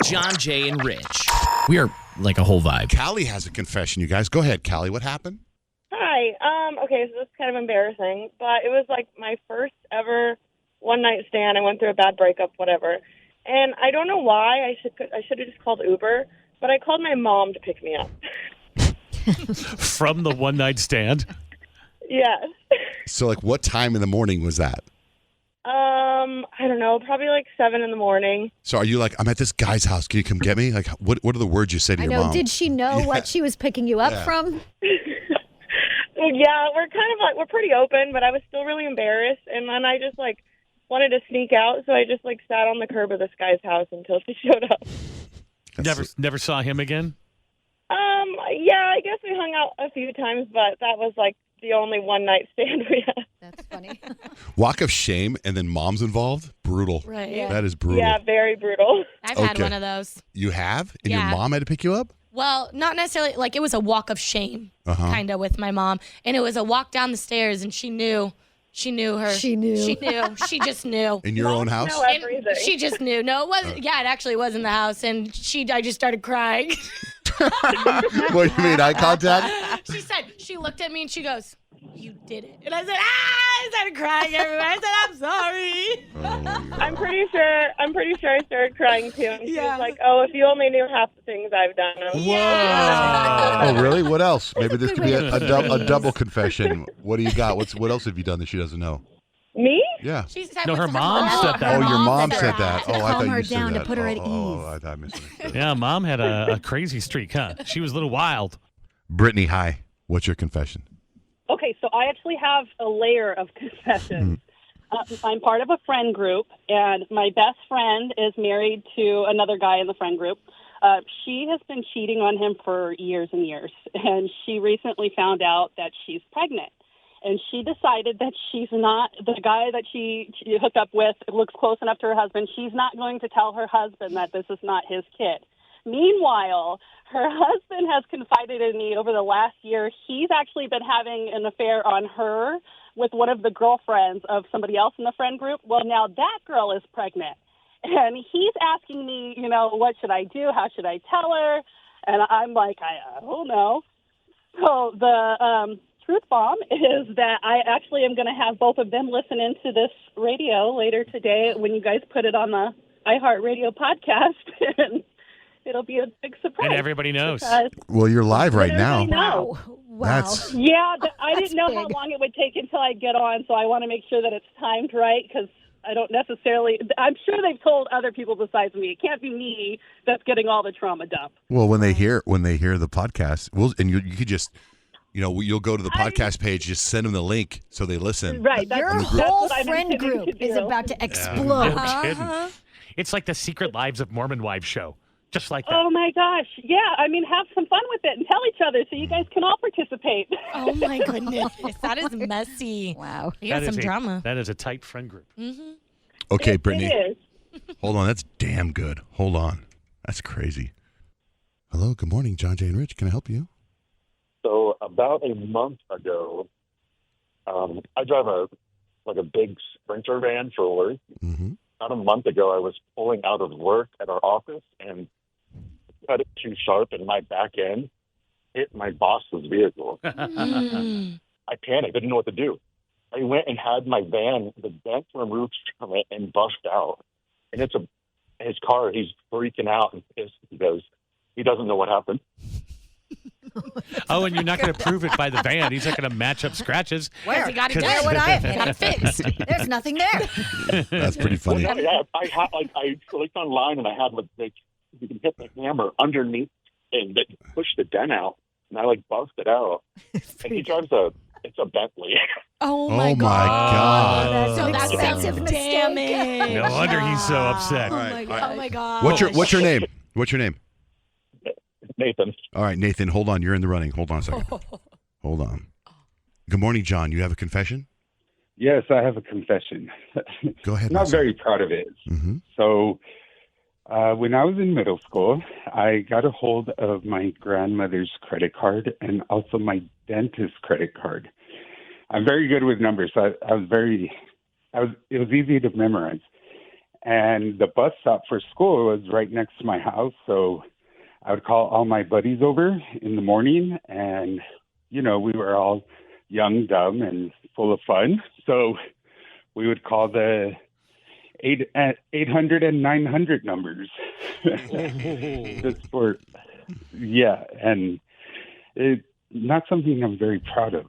John, Jay, and Rich. We are like a whole vibe. Callie has a confession, you guys. Go ahead, Callie. What happened? Hi. Okay, so this is kind of embarrassing, but it was my first ever one-night stand. I went through a bad breakup, whatever. And I don't know why. I should have just called Uber, but I called my mom to pick me up. From the one-night stand? Yes. So, what time in the morning was that? I don't know, probably 7 in the morning. So, are you I'm at this guy's house. Can you come get me? What are the words you say to I your know. mom? Did she know what she was picking you up from? Yeah, we're kind of we're pretty open, but I was still really embarrassed. And then I just wanted to sneak out, so I just like sat on the curb of this guy's house until she showed up. Never saw him again? Yeah, I guess we hung out a few times, but that was like the only one night stand we had. That's funny. Walk of shame and then mom's involved? Brutal. Right. Yeah. That is brutal. Yeah, very brutal. I've had one of those. You have? And Yeah. your mom had to pick you up? Well, not necessarily. Like, it was a walk of shame, kind of, with my mom. And it was a walk down the stairs, and she knew. She knew her. She knew. She knew. She just knew. In your own house? Know everything. She just knew. No, it wasn't. Yeah, it actually was in the house. And I just started crying. What do you mean, eye contact? She looked at me and she goes, "You did it." And I said, I started crying everywhere. I said, "I'm sorry." I'm pretty sure I started crying too. And she was like, "Oh, if you only knew half the things I've done." I was Oh, really? What else? Maybe this could be a double confession. What do you got? What else have you done that she doesn't know? Me? Yeah. No, her mom said that. Oh, your mom said that. Oh, I thought calm her you said down, that. to put her at Oh, I thought I misunderstood. Yeah, mom had a crazy streak, huh? She was a little wild. Brittany, hi. What's your confession? Okay, so I actually have a layer of confessions. I'm part of a friend group, and my best friend is married to another guy in the friend group. She has been cheating on him for years and years, and she recently found out that she's pregnant. And she decided that she's not, the guy that she hooked up with looks close enough to her husband. She's not going to tell her husband that this is not his kid. Meanwhile, her husband has confided in me over the last year. He's actually been having an affair on her with one of the girlfriends of somebody else in the friend group. Well, now that girl is pregnant. And he's asking me, what should I do? How should I tell her? And I'm like, I don't know. So the truth bomb is that I actually am going to have both of them listen into this radio later today when you guys put it on the iHeartRadio podcast. And it'll be a big surprise. And everybody knows. Well, you're live right now. Wow. That's Yeah, I didn't know how long it would take until I get on, so I want to make sure that it's timed right because I don't necessarily. I'm sure they've told other people besides me. It can't be me that's getting all the trauma dump. well when they hear the podcast. And you could just, you'll go to the podcast page, just send them the link so they listen. Right. Your whole friend group is about to explode. No kidding. It's like the Secret Lives of Mormon Wives show. Just like that. Oh my gosh! Yeah, I mean, have some fun with it and tell each other so you guys can all participate. Oh my goodness, that is messy. Wow, you got some drama. That is a tight friend group. Mm-hmm. Okay, Brittany. It is. Hold on, that's damn good. Hold on, that's crazy. Hello, good morning, John Jay and Rich. Can I help you? So about a month ago, I drive a big Sprinter van for work. Mm-hmm. About a month ago, I was pulling out of work at our office and cut it too sharp, and my back end hit my boss's vehicle. I panicked. Didn't know what to do. I went and had my van, the vent removed from it and bust out. And it's his car. He's freaking out and pissed because he doesn't know what happened. Oh, and you're not going to prove it by the van. He's not going to match up scratches. Where? You got it Where done. would I have got it fixed? There's nothing there. That's pretty funny. Well, yeah, I clicked online and I had you can hit the hammer underneath and push the dent out, and I bust it out. And he drives it's a Bentley. Oh my God. So that's expensive damage. No wonder he's so upset. Oh my god. Oh my god. What's your name? What's your name? Nathan. All right, Nathan. Hold on. You're in the running. Hold on a second. Hold on. Good morning, John. You have a confession? Yes, I have a confession. Go ahead. Not very proud of it. Mm-hmm. So, when I was in middle school, I got a hold of my grandmother's credit card and also my dentist's credit card. I'm very good with numbers. It was easy to memorize. And the bus stop for school was right next to my house, so I would call all my buddies over in the morning, and, we were all young, dumb, and full of fun. So we would call the 800 and 900 numbers. Just for, and it's not something I'm very proud of.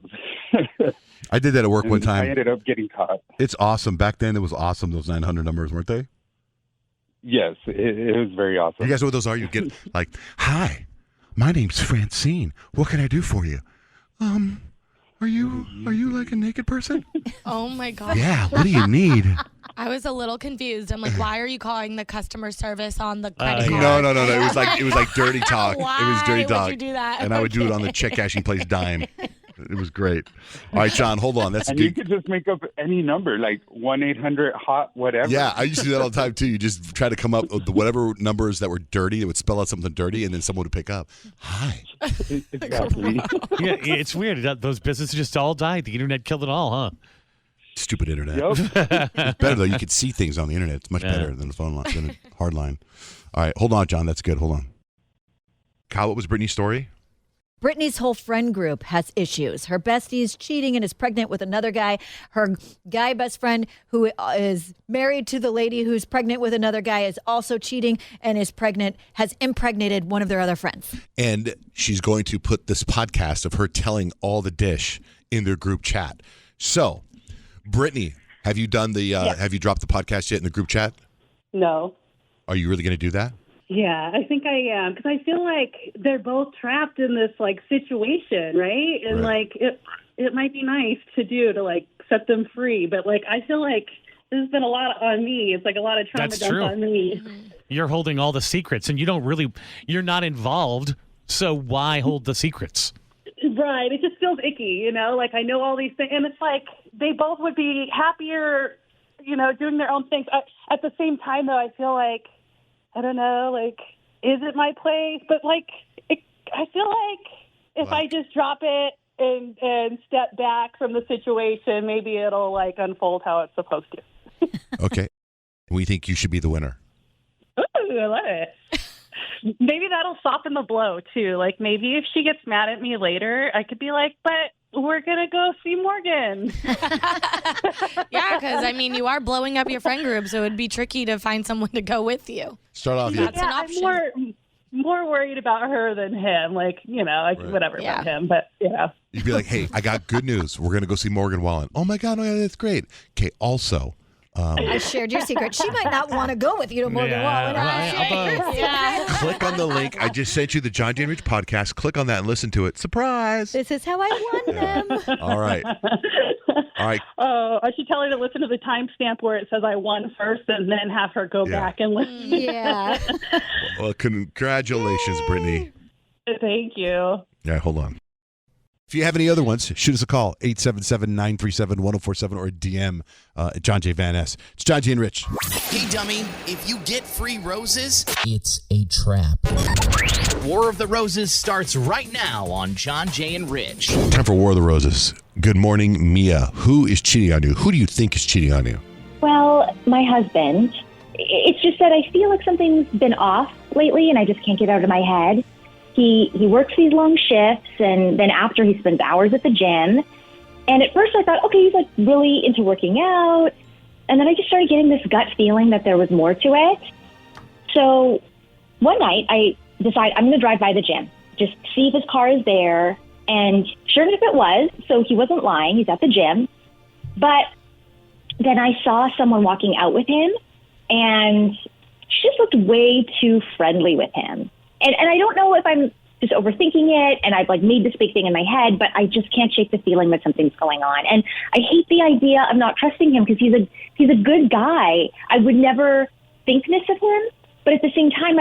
I did that at work one time. I ended up getting caught. It's awesome. Back then, it was awesome, those 900 numbers, weren't they? Yes, it was very awesome. You guys know what those are? You get like, hi, my name's Francine. What can I do for you? Are you like a naked person? Oh my god. Yeah, what do you need? I was a little confused. I'm like, why are you calling the customer service on the credit card? No. It was like dirty talk. It was dirty Why talk. would you do that? And I would do it on the check cashing place dime. It was great. All right, John, hold on. That's and good. you could just make up any number, like 1-800-HOT, whatever. Yeah, I used to do that all the time too. You just try to come up with whatever numbers that were dirty. It would spell out something dirty, and then someone would pick up. Hi. Exactly. Yeah, it's weird. Those businesses just all died. The internet killed it all, huh? Stupid internet. Yep. It's better though. You could see things on the internet. It's much better than the phone line, than a hard line. All right, hold on, John. That's good. Hold on. Kyle, what was Brittany's story? Brittany's whole friend group has issues. Her bestie is cheating and is pregnant with another guy. Her guy best friend, who is married to the lady who's pregnant with another guy, is also cheating and is pregnant, has impregnated one of their other friends. And she's going to put this podcast of her telling all the dish in their group chat. So, Brittany, have you done the? Have you dropped the podcast yet in the group chat? No. Are you really going to do that? Yeah, I think I am, because I feel like they're both trapped in this like situation, right? And like it might be nice to do to like set them free, but like I feel like this has been a lot on me. It's like a lot of trauma That's dumped true. on me. You're holding all the secrets, and you're not involved, so why hold the secrets? Right. It just feels icky, you know? Like I know all these things, and it's like they both would be happier, you know, doing their own things. At the same time, though, I feel like, I don't know, like, is it my place? But, like, I feel like if I just drop it and step back from the situation, maybe it'll, like, unfold how it's supposed to. Okay. We think you should be the winner. Ooh, I love it. Maybe that'll soften the blow, too. Like, maybe if she gets mad at me later, I could be like, but we're going to go see Morgan. Yeah, because, I mean, you are blowing up your friend group, so it'd be tricky to find someone to go with you. Start off. That's an option. I'm more worried about her than him. Like, you know, like, whatever about him. But, you know. You'd be like, hey, I got good news. We're going to go see Morgan Wallen. Oh, my God. Oh, yeah, that's great. Okay, also. I shared your secret. She might not want to go with you to Morgan Wallen. Click on the link. I just sent you the John Jay and Rich podcast. Click on that and listen to it. Surprise. This is how I won them. All right. All right. Oh, I should tell her to listen to the timestamp where it says I won first and then have her go back and listen. Yeah. Well, congratulations, Brittany. Thank you. Yeah, hold on. If you have any other ones, shoot us a call, 877-937-1047 or a DM at John J. Van Ness. It's John J. and Rich. Hey, dummy, if you get free roses, it's a trap. War of the Roses starts right now on John Jay and Rich. Time for War of the Roses. Good morning, Mia. Who is cheating on you? Who do you think is cheating on you? Well, my husband. It's just that I feel like something's been off lately, and I just can't get it out of my head. He works these long shifts, and then after he spends hours at the gym. And at first I thought, okay, he's like really into working out. And then I just started getting this gut feeling that there was more to it. So one night I decided I'm going to drive by the gym, just see if his car is there. And sure enough it was. So he wasn't lying. He's at the gym. But then I saw someone walking out with him, and she just looked way too friendly with him. And I don't know if I'm just overthinking it and I've like made this big thing in my head, but I just can't shake the feeling that something's going on. And I hate the idea of not trusting him because he's a good guy. I would never think this of him, but at the same time,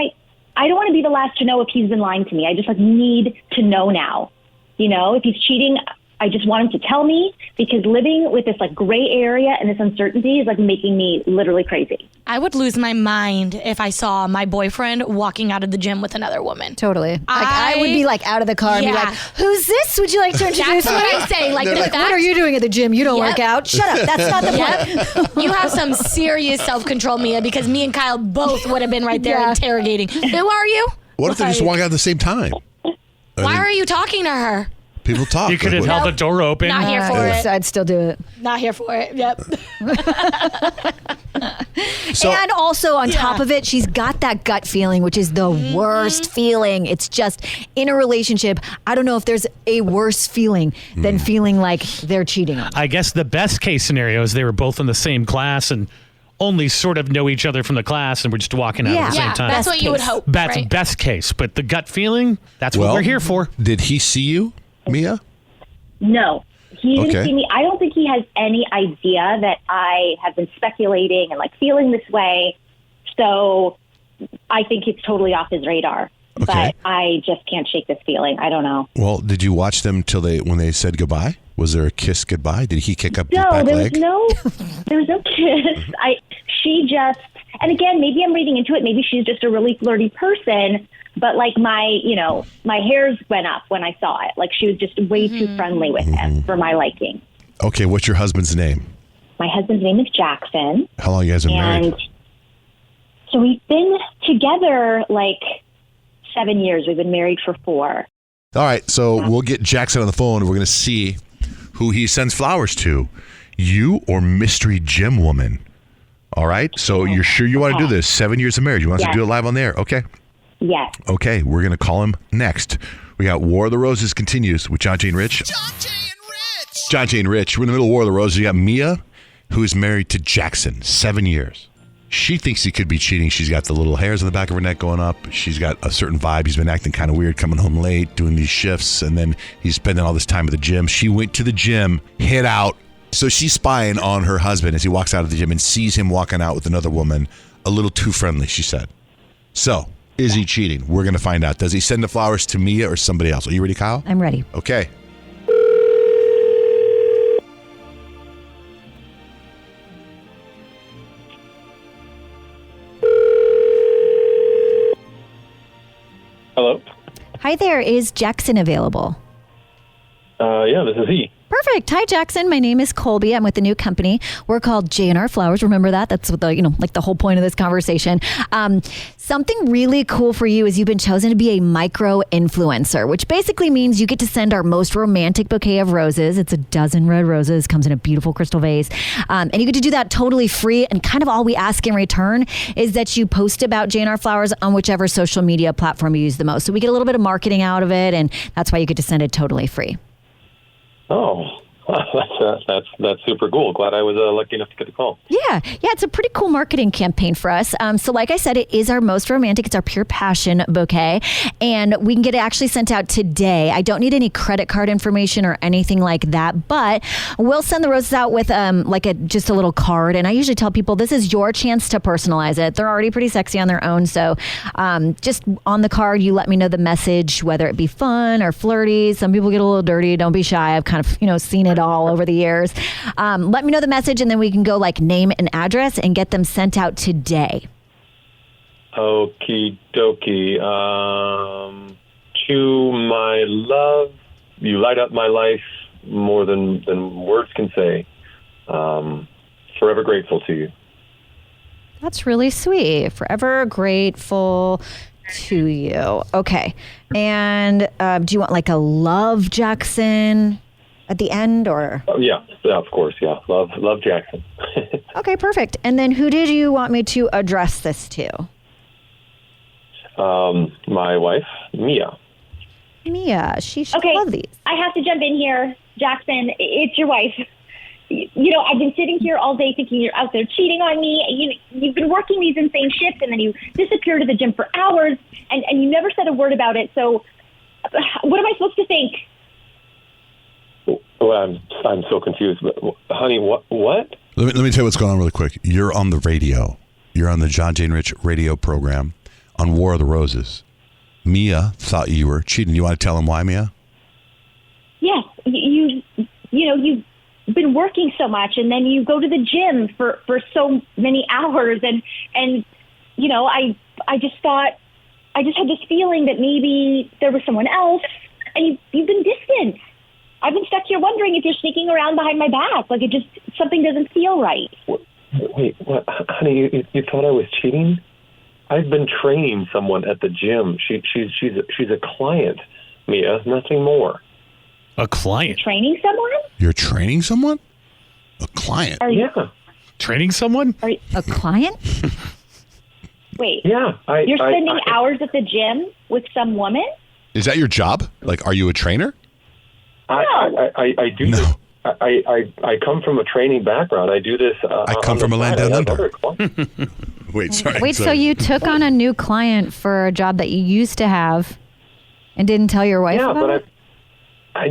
I don't want to be the last to know if he's been lying to me. I just like need to know now. You know, if he's cheating, I just want him to tell me, because living with this like gray area and this uncertainty is like making me literally crazy. I would lose my mind if I saw my boyfriend walking out of the gym with another woman. Totally. I would be like out of the car and be like, who's this? Would you like to introduce That's what I'm saying. Like, what are you doing at the gym? You don't work out. Shut up. That's not the point. You have some serious self-control, Mia, because me and Kyle both would have been right there interrogating. Who are you? What if they just walk out at the same time? Why are you talking to her? People talk. You could have held the door open. Not here for it. I'd still do it. Not here for it. Yep. And also on top of it, she's got that gut feeling, which is the worst feeling. It's just in a relationship, I don't know if there's a worse feeling than feeling like they're cheating on you. I guess the best case scenario is they were both in the same class and only sort of know each other from the class and we're just walking out at the same time. That's what you would hope. That's right? best case. But the gut feeling, that's what we're here for. Did he see you, Mia? No. He didn't see me. I don't think he has any idea that I have been speculating and like feeling this way. So I think it's totally off his radar. Okay. But I just can't shake this feeling. I don't know. Well, did you watch them when they said goodbye? Was there a kiss goodbye? Did he kick up his No, back there leg? was no kiss. She just, and again, maybe I'm reading into it. Maybe she's just a really flirty person. But like my hairs went up when I saw it. Like she was just way too friendly with him for my liking. Okay, what's your husband's name? My husband's name is Jackson. How long you guys been married? So we've been together like 7 years. We've been married for 4. All right, so we'll get Jackson on the phone. We're going to see who he sends flowers to, you or mystery gym woman. All right, so you're sure you want to do this? 7 years of marriage. You want us to do it live on the air? Okay. Yes. Okay, we're going to call him next. We got War of the Roses continues with John Jay and Rich. John Jay and Rich. We're in the middle of War of the Roses. You got Mia, who is married to Jackson, 7 years. She thinks he could be cheating. She's got the little hairs on the back of her neck going up. She's got a certain vibe. He's been acting kind of weird, coming home late, doing these shifts, and then he's spending all this time at the gym. She went to the gym, hit out. So she's spying on her husband as he walks out of the gym and sees him walking out with another woman, a little too friendly, she said. So, is he cheating? We're going to find out. Does he send the flowers to Mia or somebody else? Are you ready, Kyle? I'm ready. Okay. Hello? Hi there. Is Jackson available? Yeah, this is he. Perfect. Hi, Jackson. My name is Colby. I'm with the new company. We're called J&R Flowers. Remember that? That's what the whole point of this conversation. Something really cool for you is you've been chosen to be a micro influencer, which basically means you get to send our most romantic bouquet of roses. It's a dozen red roses, comes in a beautiful crystal vase. And you get to do that totally free. And kind of all we ask in return is that you post about J&R Flowers on whichever social media platform you use the most. So we get a little bit of marketing out of it. And that's why you get to send it totally free. Oh, that's super cool. Glad I was lucky enough to get the call. Yeah, it's a pretty cool marketing campaign for us. So like I said, it is our most romantic. It's our pure passion bouquet, and we can get it actually sent out today. I don't need any credit card information or anything like that, but we'll send the roses out with just a little card. And I usually tell people this is your chance to personalize it. They're already pretty sexy on their own, so just on the card, you let me know the message, whether it be fun or flirty. Some people get a little dirty. Don't be shy. I've kind of seen it all over the years. Let me know the message, and then we can go like name and address and get them sent out today. Okie dokie. To my love, you light up my life more than words can say. Forever grateful to you. That's really sweet. Forever grateful to you. Okay. And do you want like a love, Jackson, at the end, or? Oh, yeah, of course, yeah. Love Jackson. Okay, perfect. And then who did you want me to address this to? My wife, Mia. Mia, she should Okay, love these. I have to jump in here. Jackson, it's your wife. I've been sitting here all day thinking you're out there cheating on me. You've been working these insane shifts, and then you disappear to the gym for hours, and you never said a word about it. So what am I supposed to think? Well, I'm so confused. But, honey, what? Let me tell you what's going on really quick. You're on the radio. You're on the John Jay and Rich radio program on War of the Roses. Mia thought you were cheating. You want to tell him why, Mia? Yes, you've been working so much, and then you go to the gym for so many hours, and I just thought, I just had this feeling that maybe there was someone else, and you've been distant. I've been stuck here wondering if you're sneaking around behind my back. Like, something doesn't feel right. Wait, what? Honey, you thought I was cheating? I've been training someone at the gym. She's a client, Mia, nothing more. A client? Training someone? You're training someone? A client? Yeah. Training someone? A client? Wait. Yeah. You're spending hours at the gym with some woman? Is that your job? Like, are you a trainer? I do this. I come from a training background. I do this. I come from a land down under. Wait, sorry. Wait, so you took on a new client for a job that you used to have and didn't tell your wife about it?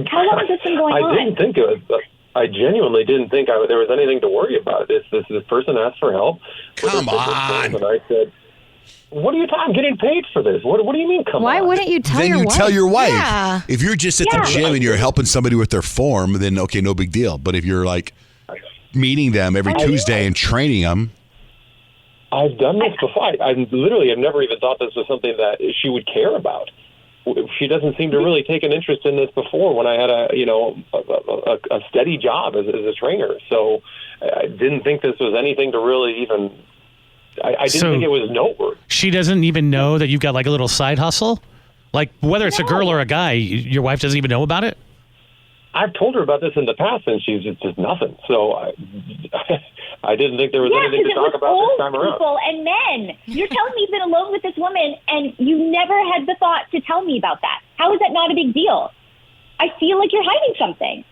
How long has this been going on? I didn't think it was. I genuinely didn't think there was anything to worry about. This person asked for help. Come on. And I said, "What are you talking? I'm getting paid for this. What do you mean? Come on." Why wouldn't you tell Then your you wife? tell your wife. Yeah. If you're just at the gym and you're helping somebody with their form, then okay, no big deal. But if you're like meeting them every Tuesday and training them. I've done this before. I literally have never even thought this was something that she would care about. She doesn't seem to really take an interest in this before when I had a steady job as a trainer. So I didn't think this was anything to really even, I didn't think it was noteworthy. She doesn't even know that you've got like a little side hustle? Like whether it's a girl or a guy, your wife doesn't even know about it? I've told her about this in the past, and she's just nothing. So I didn't think there was anything to talk about this time around. People and men. You're telling me you've been alone with this woman, and you never had the thought to tell me about that. How is that not a big deal? I feel like you're hiding something.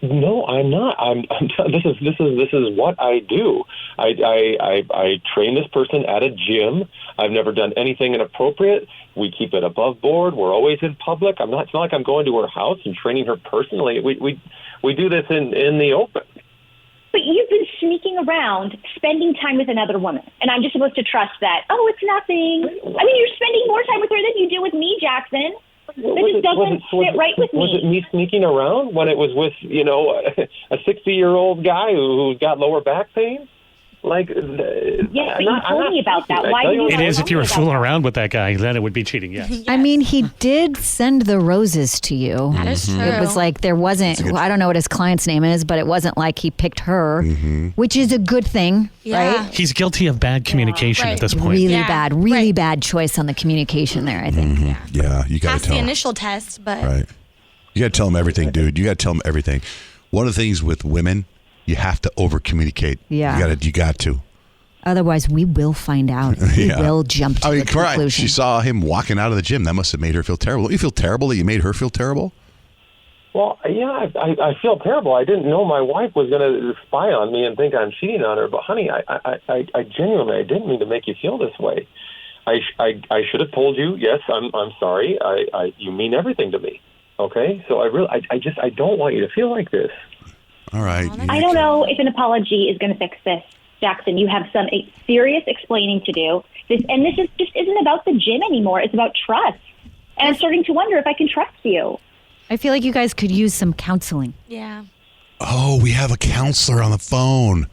No, I'm not. This is what I do. I train this person at a gym. I've never done anything inappropriate. We keep it above board. We're always in public. It's not like I'm going to her house and training her personally. We do this in the open. But you've been sneaking around, spending time with another woman, and I'm just supposed to trust that. Oh, it's nothing. I mean, you're spending more time with her than you do with me, Jackson. That just doesn't sit right with me. Was it me sneaking around when it was with, a 60-year-old guy who's got lower back pain? Like, yes, but you told me about that. Why did you? It is if you were fooling around with that guy, then it would be cheating. Yes. I mean, he did send the roses to you. That is true. It was like there wasn't. I don't know what his client's name is, but it wasn't like he picked her, which is a good thing, right? He's guilty of bad communication at this point. Really bad choice on the communication there. I think. Yeah, you got to Passed tell the him. initial test, but Right. You got to tell them everything, dude. You got to tell them everything. One of the things with women, you have to over communicate. Yeah. You got to. Otherwise, we will find out. We will jump to a conclusion. She saw him walking out of the gym. That must have made her feel terrible. Don't you feel terrible that you made her feel terrible? Well, yeah, I feel terrible. I didn't know my wife was going to spy on me and think I'm cheating on her. But, honey, I genuinely, I didn't mean to make you feel this way. I should have told you, yes, I'm sorry. You mean everything to me. Okay? So I don't want you to feel like this. All right. I don't know if an apology is going to fix this. Jackson, you have some serious explaining to do. This just isn't about the gym anymore. It's about trust. And I'm starting to wonder if I can trust you. I feel like you guys could use some counseling. yeah. Oh, we have a counselor on the phone.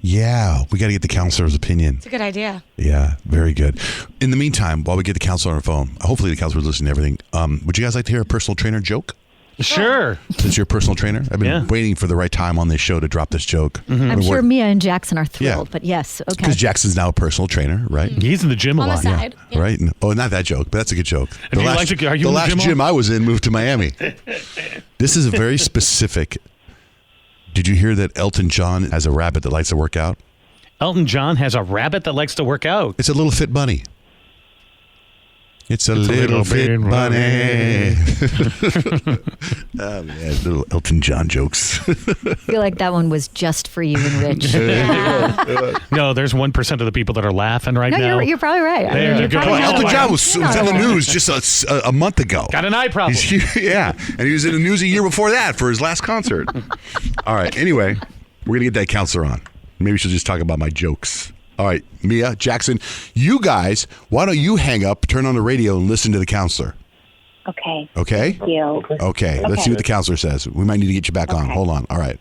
Yeah, we got to get the counselor's opinion. It's a good idea. Yeah, very good. In the meantime, while we get the counselor on the phone, hopefully the counselor's listening to everything. Would you guys like to hear a personal trainer joke? Sure. Since you're a personal trainer, I've been waiting for the right time on this show to drop this joke. I'm sure Mia and Jackson are thrilled, but yes, okay. Because Jackson's now a personal trainer, right? He's in the gym a On the lot. side. Yeah. Right? Oh, not that joke, but that's a good joke. Are you in The last the gym I was in moved to Miami. This is a very specific. Did you hear that Elton John has a rabbit that likes to work out? Elton John has a rabbit that likes to work out. It's a little fit bunny. It's a little fit bunny. Oh, man, little Elton John jokes. I feel like that one was just for you and Rich. No, there's 1% of the people that are laughing right now. No, you're probably right. Elton John was in the news just a month ago. Got an eye problem. Yeah, and he was in the news a year before that for his last concert. All right, anyway, we're going to get that counselor on. Maybe she'll just talk about my jokes. All right, Mia, Jackson, you guys, why don't you hang up, turn on the radio, and listen to the counselor? Okay. Okay? Thank you. Okay, let's see what the counselor says. We might need to get you back on. Hold on. All right,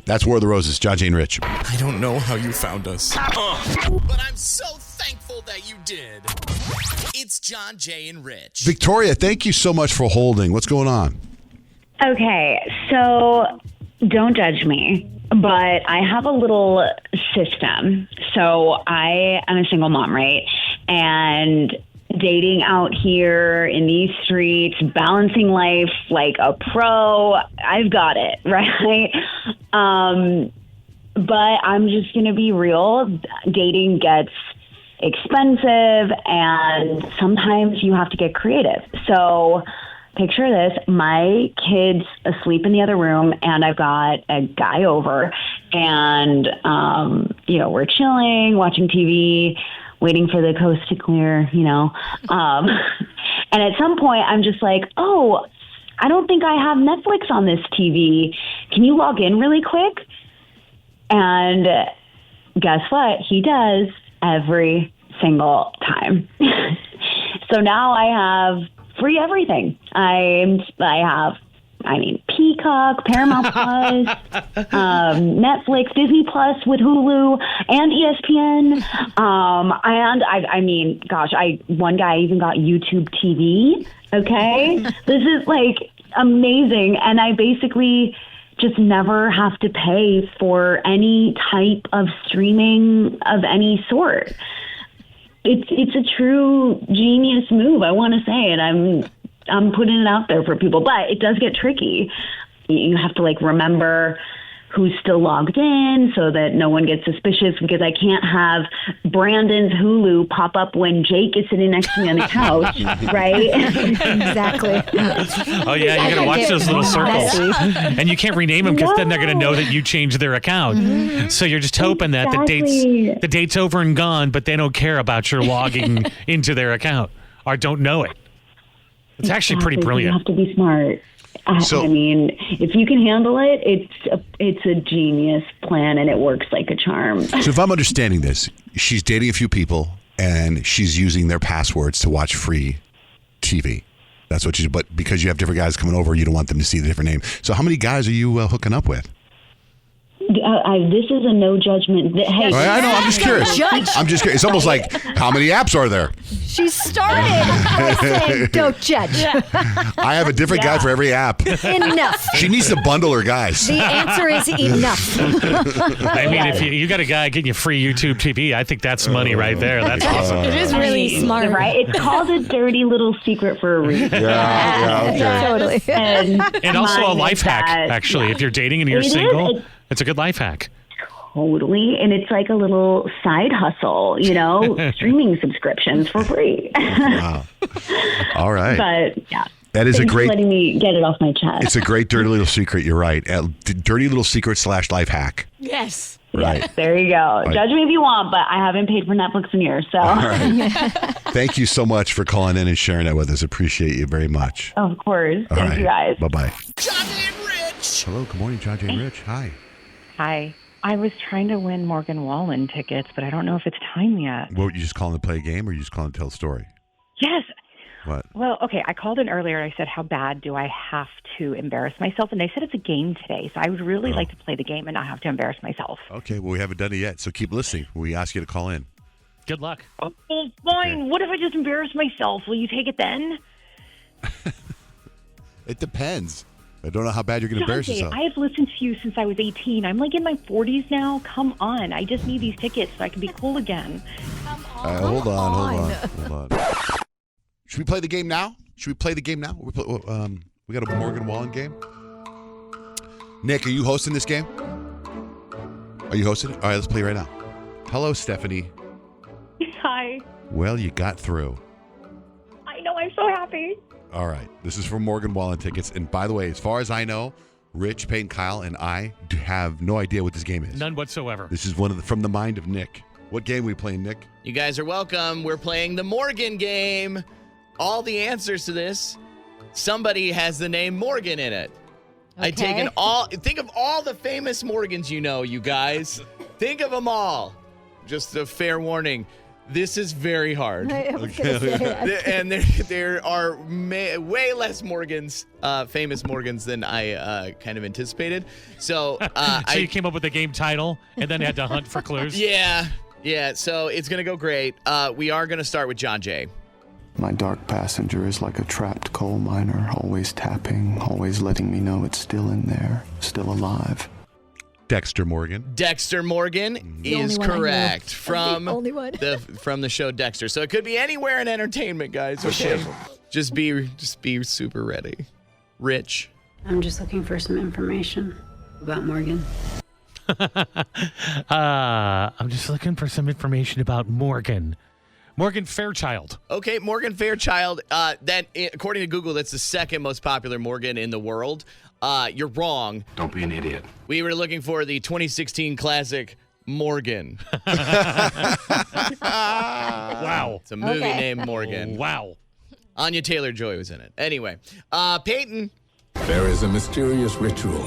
that's War of the Roses. John, Jane, Rich. I don't know how you found us. But I'm so thankful that you did. It's John, Jay, and Rich. Victoria, thank you so much for holding. What's going on? Okay, so don't judge me, but I have a little system. So I am a single mom, right? And dating out here in these streets, balancing life like a pro, I've got it, right? But I'm just going to be real. Dating gets expensive, and sometimes you have to get creative. So picture this, my kid's asleep in the other room, and I've got a guy over, and, we're chilling, watching TV, waiting for the coast to clear, And at some point, I'm just like, oh, I don't think I have Netflix on this TV. Can you log in really quick? And guess what? He does every single time. So now I have free everything. Peacock, Paramount Plus, Netflix, Disney Plus with Hulu, and ESPN. One guy even got YouTube TV. Okay, this is like amazing, and I basically just never have to pay for any type of streaming of any sort. It's a true genius move. I want to say it. I'm putting it out there for people, but it does get tricky. You have to remember who's still logged in so that no one gets suspicious, because I can't have Brandon's Hulu pop up when Jake is sitting next to me on the couch, right? Exactly. Oh, yeah, you're going to watch those little circles. And you can't rename them because then they're going to know that you changed their account. Mm-hmm. So you're just hoping that the date's over and gone, but they don't care about your logging into their account or don't know it. It's actually pretty brilliant. You have to be smart. If you can handle it, it's a genius plan, and it works like a charm. So if I'm understanding this, she's dating a few people, and she's using their passwords to watch free TV. That's what but because you have different guys coming over, you don't want them to see the different name. So how many guys are you hooking up with? This is a no judgment. Hey, I know. I'm just curious. I'm just curious. It's almost like, how many apps are there? She started by saying, "Don't judge." I have a different guy for every app. Enough. She needs to bundle her guys. The answer is enough. I mean, if you got a guy getting you free YouTube TV, I think that's money right there. That's awesome. It is really smart, right? It's called a dirty little secret for a reason. Yeah, totally. And also a life hack, actually. If you're dating and you're single, it's a good life hack. Totally. And it's like a little side hustle, streaming subscriptions for free. Wow. All right. But yeah. That is Thanks a great. for letting me get it off my chest. It's a great dirty little secret. You're right. Dirty little secret / life hack. Yes. Right. Yes, there you go. Right. Judge me if you want, but I haven't paid for Netflix in years. So. All right. Thank you so much for calling in and sharing that with us. Appreciate you very much. Of course. All Thank right. you guys. Bye-bye. John Jay and Rich. Hello. Good morning, John Jay and Rich. Hi. Hi. I was trying to win Morgan Wallen tickets, but I don't know if it's time yet. What, were you just calling to play a game, or you just calling to tell a story? Yes. What? Well, okay, I called in earlier. I said, how bad do I have to embarrass myself? And they said it's a game today, so I would really like to play the game and not have to embarrass myself. Okay, well, we haven't done it yet, so keep listening. We ask you to call in. Good luck. Oh, fine. Okay. What if I just embarrass myself? Will you take it then? It depends. I don't know how bad you're going to embarrass yourself. I have listened to you since I was 18. I'm in my 40s now. Come on. I just need these tickets so I can be cool again. Hold on. Should we play the game now? We got a Morgan Wallen game. Nick, are you hosting this game? Are you hosting it? All right, let's play right now. Hello, Stephanie. Hi. Well, you got through. I know. I'm so happy. All right. This is for Morgan Wallen tickets. And by the way, as far as I know, Rich, Peyton, Kyle, and I have no idea what this game is. None whatsoever. This is from the mind of Nick. What game are we playing, Nick? You guys are welcome. We're playing the Morgan game. All the answers to this, somebody has the name Morgan in it. Okay. Think of all the famous Morgans you know, you guys. Think of them all. Just a fair warning. This is very hard. And there are way less Morgans, famous Morgans, than I kind of anticipated. So, you came up with the game title and then had to hunt for clues? Yeah. So it's going to go great. We are going to start with John Jay. My dark passenger is like a trapped coal miner, always tapping, always letting me know it's still in there, still alive. Dexter Morgan. Dexter Morgan is correct from the show Dexter. So it could be anywhere in entertainment, guys. Okay, just be super ready. Rich. I'm just looking for some information about Morgan. I'm just looking for some information about Morgan. Morgan Fairchild. Okay, Morgan Fairchild. That, according to Google, that's the second most popular Morgan in the world. You're wrong. Don't be an idiot. We were looking for the 2016 classic Morgan. Wow. It's a movie named Morgan. Wow. Anya Taylor-Joy was in it. Anyway, Peyton, There is a mysterious ritual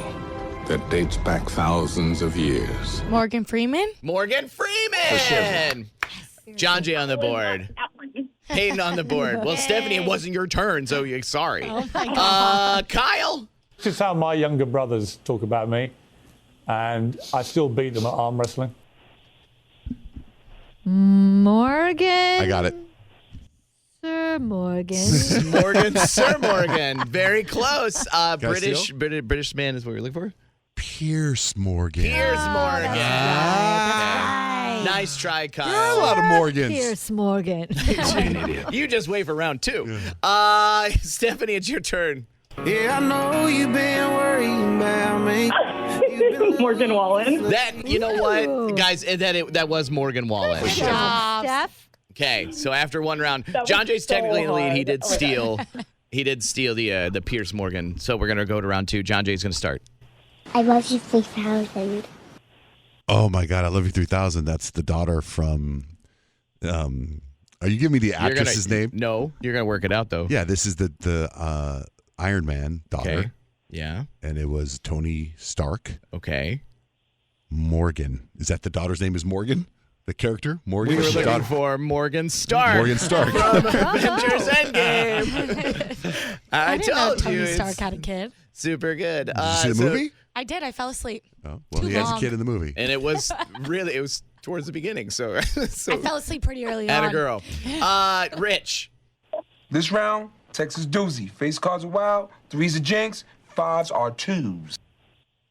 that dates back thousands of years. Morgan Freeman? Morgan Freeman! John Jay on the board. Hayden on the board. Well, Stephanie, it wasn't your turn, so you're sorry. Oh, my God. Kyle? This is how my younger brothers talk about me, and I still beat them at arm wrestling. Morgan. I got it. Sir Morgan. Sir Morgan. Very close. British man is what you're looking for? Piers Morgan. Piers Morgan. Right. Nice try, Kyle. There's a lot of Morgans. Piers Morgan. You just wait for round 2. Stephanie, it's your turn. Yeah, I know you've been worrying about me. Morgan Wallen. That, you know what, guys, that was Morgan Wallen. Good job, Steph. Okay, so after one round, was John Jay's so technically in the lead. He hard. did Oh my steal. He did steal the Piers Morgan. So we're gonna go to round 2. John Jay's gonna start. I love you 3000. Oh my God, I Love You 3000. That's the daughter from. Are you giving me the actress's name? No, you're gonna work it out though. Yeah, this is the Iron Man daughter. Okay. Yeah. And it was Tony Stark. Okay. Morgan. Is that the daughter's name? Is Morgan? The character? Morgan? We were Is the looking daughter- for Morgan Stark. Morgan Stark. From Avengers Endgame. I didn't know told Tony you. Stark It's had a kid. super good. Did you see the movie? I did. I fell asleep. Oh, well, Too he has a long. kid in the movie. And it was towards the beginning. So, I fell asleep pretty early on. Atta girl. Rich. This round, Texas doozy. Face cards are wild. 3s are jinx. 5s are 2s.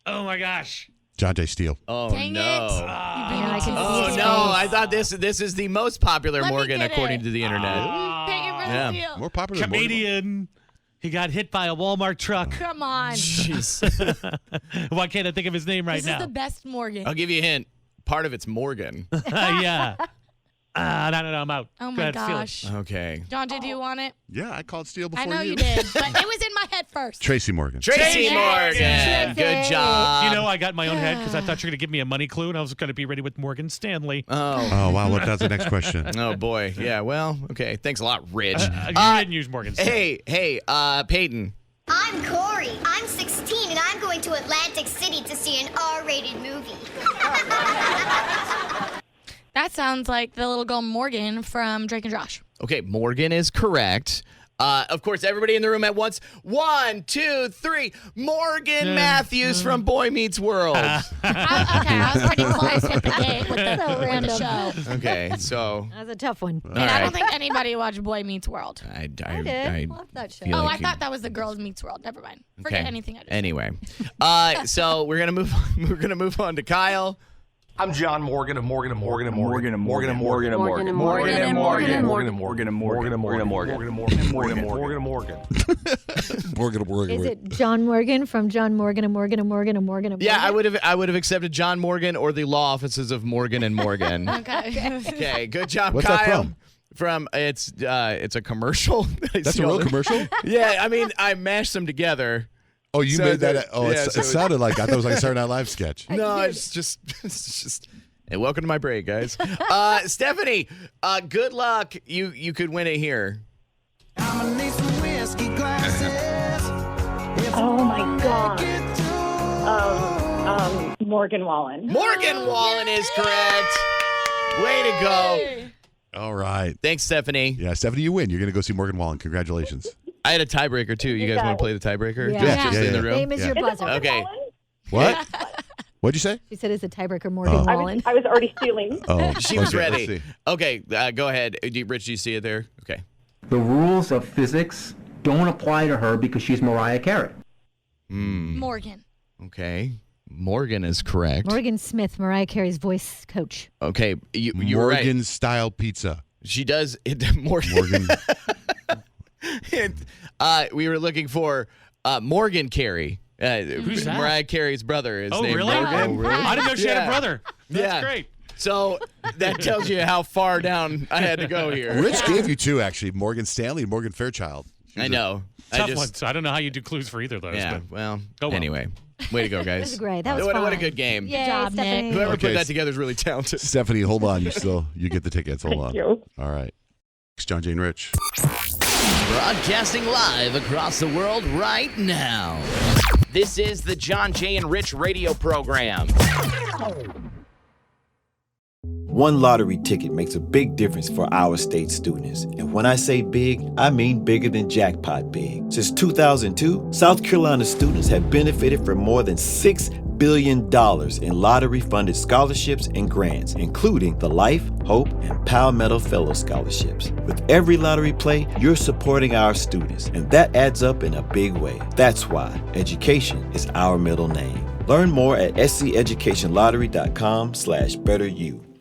Oh my gosh. John Jay Steele. Oh Dang no. it. I can see Oh his no, face. I thought this is the most popular Let me Morgan get according it. to the internet. Peyton Yeah. Steele. More popular than Morgan. Comedian. He got hit by a Walmart truck. Come on. Jeez. Why can't I think of his name right This now? is the best Morgan. I'll give you a hint. Part of it's Morgan. Yeah. No, I'm out. Oh Go my ahead, steal it. gosh. Okay. John Jay, do you want it? Yeah, I called Steele before I know you. you did, but it was in my head first. Tracy Morgan. Tracy Morgan. Good job. You know, I got in my own head because I thought you were going to give me a money clue, and I was going to be ready with Morgan Stanley. Oh, wow. That's the next question. Oh, boy. Yeah, well, okay. Thanks a lot, Rich. You didn't use Morgan Stanley. Hey, Peyton. I'm Corey. I'm 16 and I'm going to Atlantic City to see an R-rated movie. That sounds like the little girl Morgan from Drake and Josh. Okay, Morgan is correct. Of course, everybody in the room at once. 1, 2, 3. Morgan Matthews from Boy Meets World. Okay, I was pretty close with the game with the show. Okay, so. That was a tough one. And I don't think anybody watched Boy Meets World. I did. Love that show. feel Oh, like I thought that was the Girls Meets World. Never mind. Forget anything I just Anyway, so we're gonna move. We're gonna move on to Kyle. I'm John Morgan of Morgan and Morgan and Morgan and Morgan and Morgan and Morgan and Morgan and Morgan and Morgan and Morgan and Morgan and Morgan and Morgan and Morgan and Morgan and Morgan and Morgan. Morgan. Is it John Morgan from John Morgan and Morgan and Morgan and Morgan and Morgan? Yeah, I would have accepted John Morgan or the law offices of Morgan and Morgan. Okay, good job, What's Kyle. that from? From it's a commercial. That's a real commercial? Yeah, I mean I mashed them together. Oh, you So made that. that- Oh, yeah, it so- sounded like I thought it was like a Saturday Night Live sketch. No, it's just. Hey, welcome to my break, guys. Stephanie, good luck. You could win it here. I'ma need some whiskey glasses. Oh my God. Morgan Wallen. Morgan Wallen is correct. Way to go. All right. Thanks, Stephanie. Yeah, Stephanie, you win. You're going to go see Morgan Wallen. Congratulations. I had a tiebreaker, too. You guys want to play the tiebreaker? Yeah. Just in the room? Name is your buzzer. Okay. What? What'd you say? She said it's a tiebreaker, Morgan Wallen. I was already stealing. Oh, She was okay, let's ready. see. Okay, go ahead. Rich, do you see it there? Okay. The rules of physics don't apply to her because she's Mariah Carey. Morgan. Okay. Morgan is correct. Morgan Smith, Mariah Carey's voice coach. Okay, you were right. Morgan style pizza. She does it. Morgan. We were looking for Morgan Carey. Who's that? Mariah Carey's brother is named really? Morgan. Oh, really? I didn't know she had a brother. That's great. So that tells you how far down I had to go here. Rich gave you two, actually. Morgan Stanley and Morgan Fairchild. I know. Tough one. So I don't know how you do clues for either of those. Yeah, but well, go well. anyway. Way to go, guys. This is great. That was what fun. a good game. Yay, Good job, Stephanie. Nick. Whoever Okay. put that together is really talented. Stephanie, hold on. You get the tickets. Hold on. you. All right. Thanks, John Jane Rich. Broadcasting live across the world right now. This is the John, Jay, and Rich radio program. One lottery ticket makes a big difference for our state students. And when I say big, I mean bigger than jackpot big. Since 2002, South Carolina students have benefited from more than $6 billion in lottery-funded scholarships and grants, including the Life, Hope, and Palmetto Fellow Scholarships. With every lottery play, you're supporting our students, and that adds up in a big way. That's why education is our middle name. Learn more at sceducationlottery.com/betteryou.